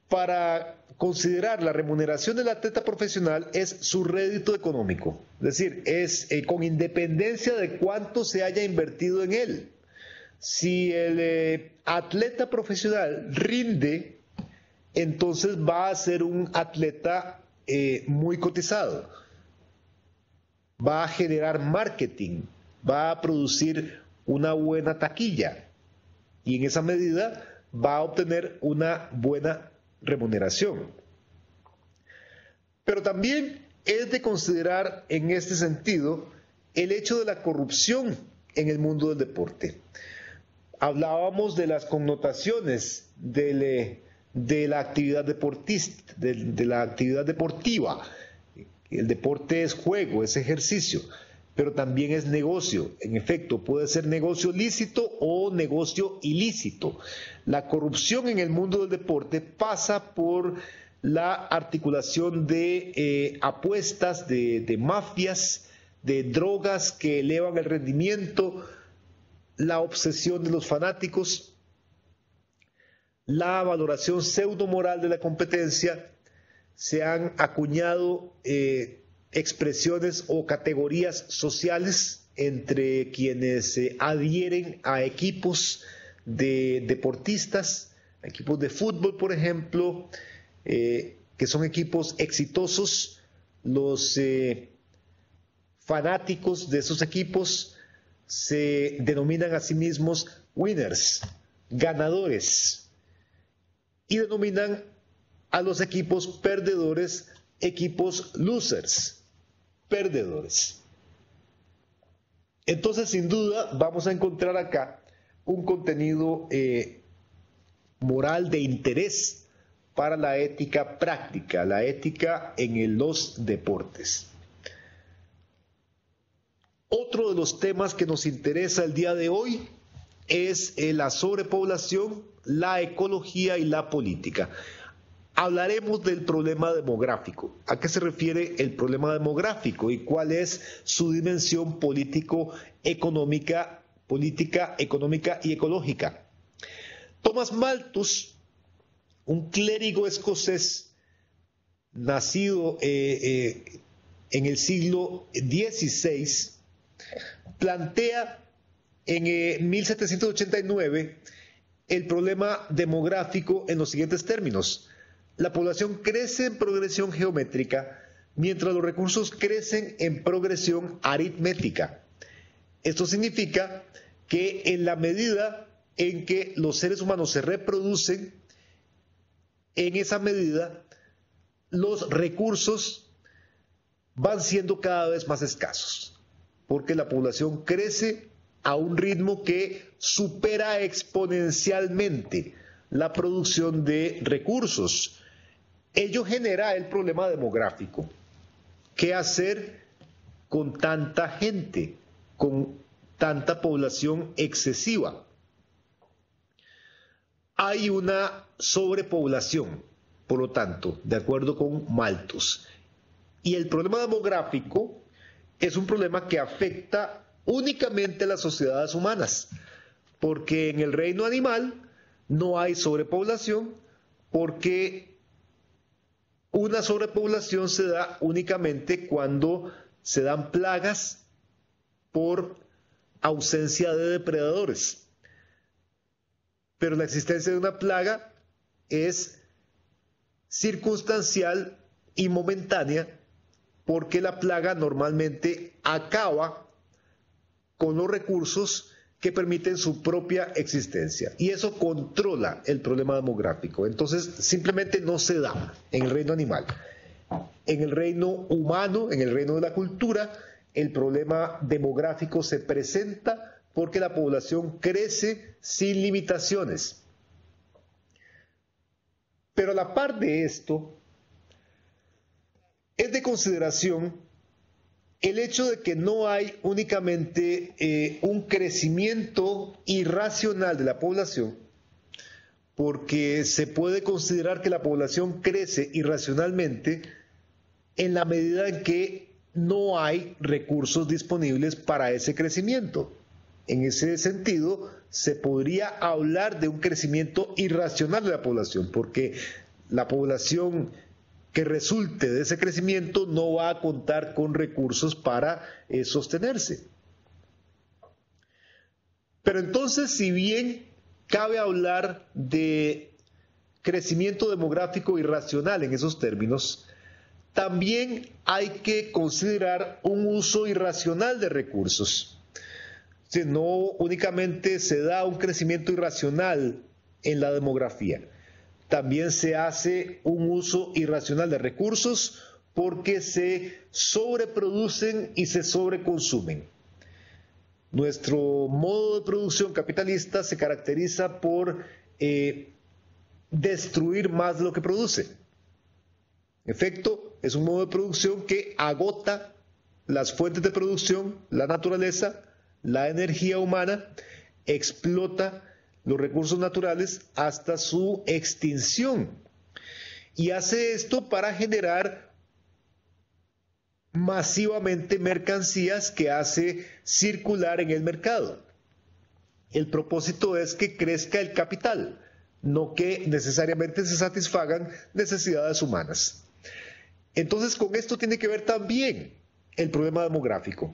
Speaker 1: para considerar la remuneración del atleta profesional es su rédito económico, es decir, es con independencia de cuánto se haya invertido en él. Si el atleta profesional rinde, entonces va a ser un atleta muy cotizado, va a generar marketing, va a producir una buena taquilla y en esa medida va a obtener una buena remuneración. Pero también es de considerar en este sentido el hecho de la corrupción en el mundo del deporte. Hablábamos de las connotaciones de la actividad deportista, de la actividad deportiva. El deporte es juego, es ejercicio, pero también es negocio. En efecto, puede ser negocio lícito o negocio ilícito. La corrupción en el mundo del deporte pasa por la articulación de apuestas, de mafias, de drogas que elevan el rendimiento, la obsesión de los fanáticos, la valoración pseudomoral de la competencia. Se han acuñado expresiones o categorías sociales entre quienes se adhieren a equipos de deportistas, equipos de fútbol, por ejemplo, que son equipos exitosos. Los fanáticos de esos equipos se denominan a sí mismos winners, ganadores, y denominan a los equipos perdedores equipos losers, perdedores. Entonces, sin duda, vamos a encontrar acá un contenido moral de interés para la ética práctica, la ética en los deportes. Otro de los temas que nos interesa el día de hoy es la sobrepoblación, la ecología y la política. Hablaremos del problema demográfico. ¿A qué se refiere el problema demográfico y cuál es su dimensión política, económica y ecológica? Thomas Malthus, un clérigo escocés nacido en el siglo XVI, plantea en 1789 el problema demográfico en los siguientes términos. La población crece en progresión geométrica, mientras los recursos crecen en progresión aritmética. Esto significa que en la medida en que los seres humanos se reproducen, en esa medida los recursos van siendo cada vez más escasos, porque la población crece a un ritmo que supera exponencialmente la producción de recursos. Ello genera el problema demográfico. ¿Qué hacer con tanta gente, con tanta población excesiva? Hay una sobrepoblación, por lo tanto, de acuerdo con Malthus. Y el problema demográfico es un problema que afecta únicamente a las sociedades humanas, porque en el reino animal no hay sobrepoblación, porque una sobrepoblación se da únicamente cuando se dan plagas por ausencia de depredadores. Pero la existencia de una plaga es circunstancial y momentánea, porque la plaga normalmente acaba con los recursos que permiten su propia existencia, y eso controla el problema demográfico. Entonces simplemente no se da en el reino animal. En el reino humano, en el reino de la cultura, el problema demográfico se presenta porque la población crece sin limitaciones. Pero a la par de esto, es de consideración el hecho de que no hay únicamente un crecimiento irracional de la población, porque se puede considerar que la población crece irracionalmente en la medida en que no hay recursos disponibles para ese crecimiento. En ese sentido, se podría hablar de un crecimiento irracional de la población, porque la población que resulte de ese crecimiento no va a contar con recursos para sostenerse. Pero entonces, si bien cabe hablar de crecimiento demográfico irracional en esos términos, también hay que considerar un uso irracional de recursos. Si no únicamente se da un crecimiento irracional en la demografía, también se hace un uso irracional de recursos porque se sobreproducen y se sobreconsumen. Nuestro modo de producción capitalista se caracteriza por destruir más de lo que produce. En efecto, es un modo de producción que agota las fuentes de producción, la naturaleza, la energía humana, explota los recursos naturales hasta su extinción. Y hace esto para generar masivamente mercancías que hace circular en el mercado. El propósito es que crezca el capital, no que necesariamente se satisfagan necesidades humanas. Entonces, con esto tiene que ver también el problema demográfico.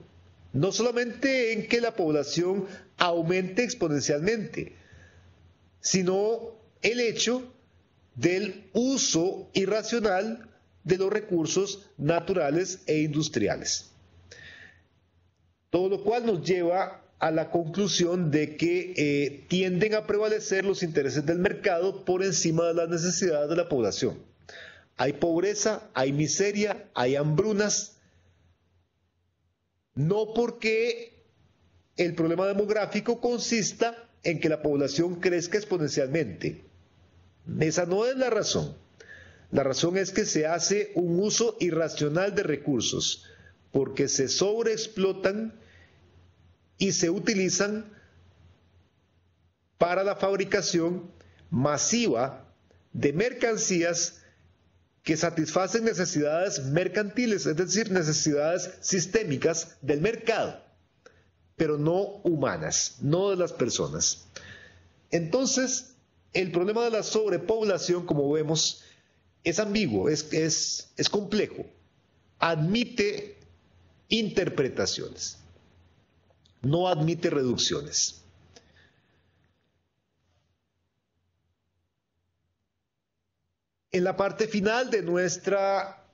Speaker 1: No solamente en que la población aumente exponencialmente, sino el hecho del uso irracional de los recursos naturales e industriales. Todo lo cual nos lleva a la conclusión de que tienden a prevalecer los intereses del mercado por encima de las necesidades de la población. Hay pobreza, hay miseria, hay hambrunas, no porque el problema demográfico consista en que la población crezca exponencialmente. Esa no es la razón. La razón es que se hace un uso irracional de recursos, porque se sobreexplotan y se utilizan para la fabricación masiva de mercancías que satisfacen necesidades mercantiles, es decir, necesidades sistémicas del mercado, pero no humanas, no de las personas. Entonces, el problema de la sobrepoblación, como vemos, es ambiguo, es complejo, admite interpretaciones, no admite reducciones. En la parte final de nuestra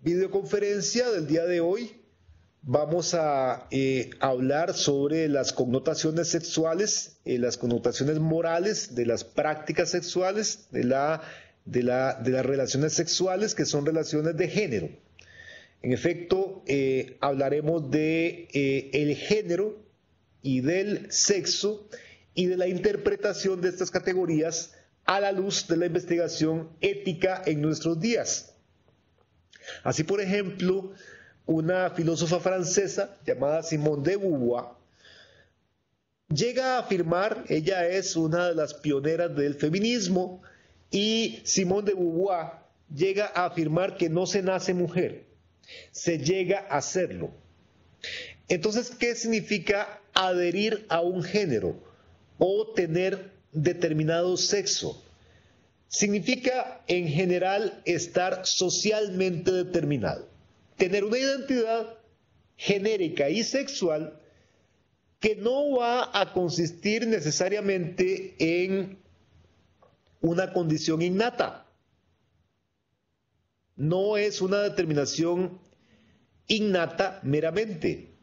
Speaker 1: videoconferencia del día de hoy, vamos a hablar sobre las connotaciones sexuales, las connotaciones morales de las prácticas sexuales, de las relaciones sexuales, que son relaciones de género. En efecto, hablaremos de el género y del sexo y de la interpretación de estas categorías a la luz de la investigación ética en nuestros días. Así, por ejemplo, una filósofa francesa llamada Simone de Beauvoir llega a afirmar, ella es una de las pioneras del feminismo, y Simone de Beauvoir llega a afirmar que no se nace mujer, se llega a serlo. Entonces, ¿qué significa adherir a un género o tener determinado sexo? Significa, en general, estar socialmente determinado, tener una identidad genérica y sexual que no va a consistir necesariamente en una condición innata. No es una determinación innata meramente.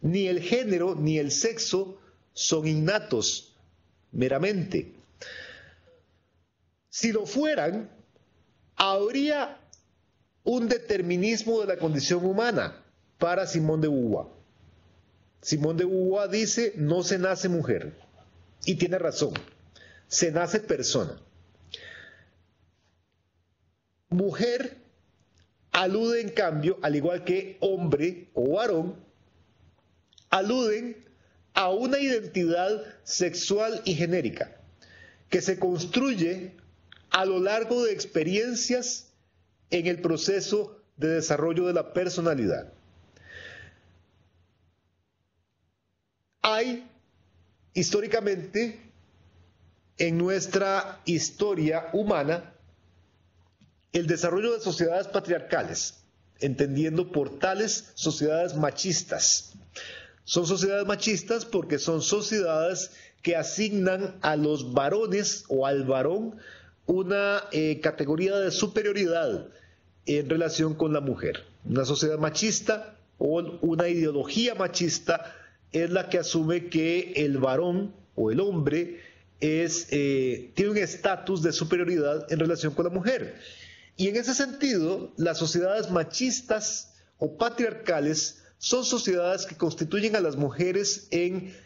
Speaker 1: Ni el género ni el sexo son innatos meramente. Si lo fueran, habría un determinismo de la condición humana para Simone de Beauvoir. Simone de Beauvoir dice, no se nace mujer, y tiene razón, se nace persona. Mujer alude, en cambio, al igual que hombre o varón, aluden a una identidad sexual y genérica que se construye a lo largo de experiencias en el proceso de desarrollo de la personalidad. Hay, históricamente, en nuestra historia humana, el desarrollo de sociedades patriarcales, entendiendo por tales sociedades machistas. Son sociedades machistas porque son sociedades que asignan a los varones o al varón una categoría de superioridad en relación con la mujer. Una sociedad machista o una ideología machista es la que asume que el varón o el hombre tiene un estatus de superioridad en relación con la mujer. Y en ese sentido, las sociedades machistas o patriarcales son sociedades que constituyen a las mujeres en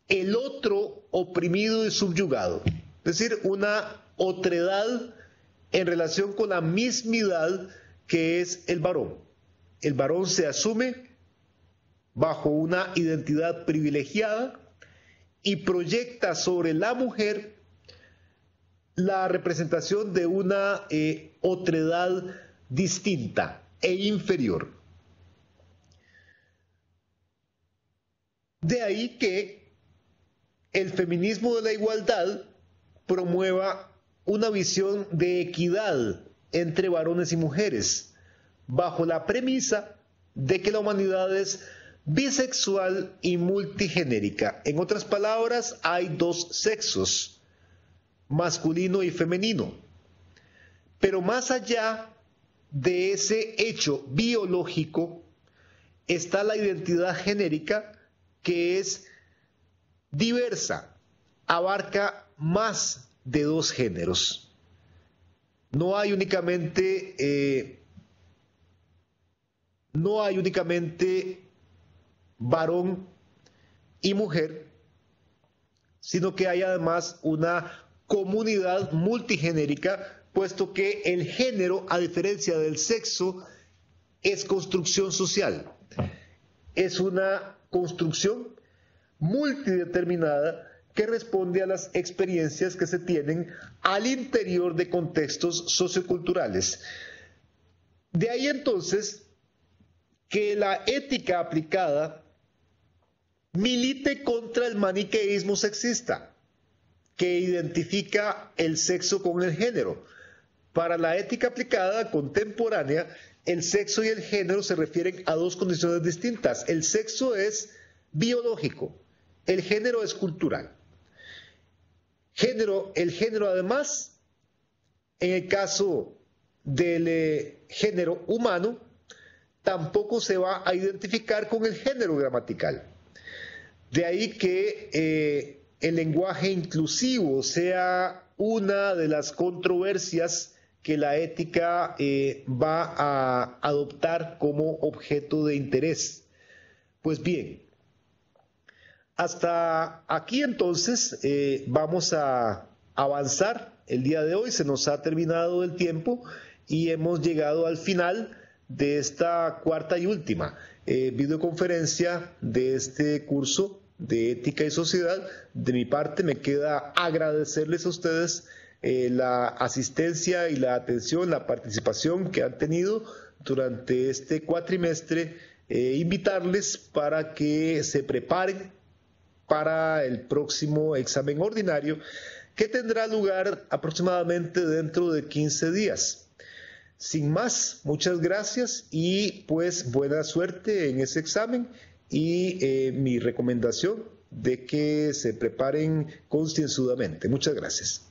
Speaker 1: el otro oprimido y subyugado, es decir, una otredad en relación con la mismidad que es el varón. El varón se asume bajo una identidad privilegiada y proyecta sobre la mujer la representación de una otredad distinta e inferior. De ahí que el feminismo de la igualdad promueva una visión de equidad entre varones y mujeres, bajo la premisa de que la humanidad es bisexual y multigenérica. En otras palabras, hay dos sexos, masculino y femenino. Pero más allá de ese hecho biológico está la identidad genérica, que es diversa, abarca más de dos géneros. No hay únicamente varón y mujer, sino que hay además una comunidad multigenérica, puesto que el género, a diferencia del sexo, es construcción social. Es una construcción multideterminada que responde a las experiencias que se tienen al interior de contextos socioculturales. De ahí entonces que la ética aplicada milite contra el maniqueísmo sexista, que identifica el sexo con el género. Para la ética aplicada contemporánea, el sexo y el género se refieren a dos condiciones distintas. El sexo es biológico, el género es cultural. El género además, en el caso del género humano, tampoco se va a identificar con el género gramatical. De ahí que el lenguaje inclusivo sea una de las controversias que la ética va a adoptar como objeto de interés. Pues bien, hasta aquí entonces vamos a avanzar el día de hoy. Se nos ha terminado el tiempo y hemos llegado al final de esta cuarta y última videoconferencia de este curso de Ética y Sociedad. De mi parte me queda agradecerles a ustedes la asistencia y la atención, la participación que han tenido durante este cuatrimestre, invitarles para que se preparen para el próximo examen ordinario, que tendrá lugar aproximadamente dentro de 15 días. Sin más, muchas gracias y pues buena suerte en ese examen y mi recomendación de que se preparen concienzudamente. Muchas gracias.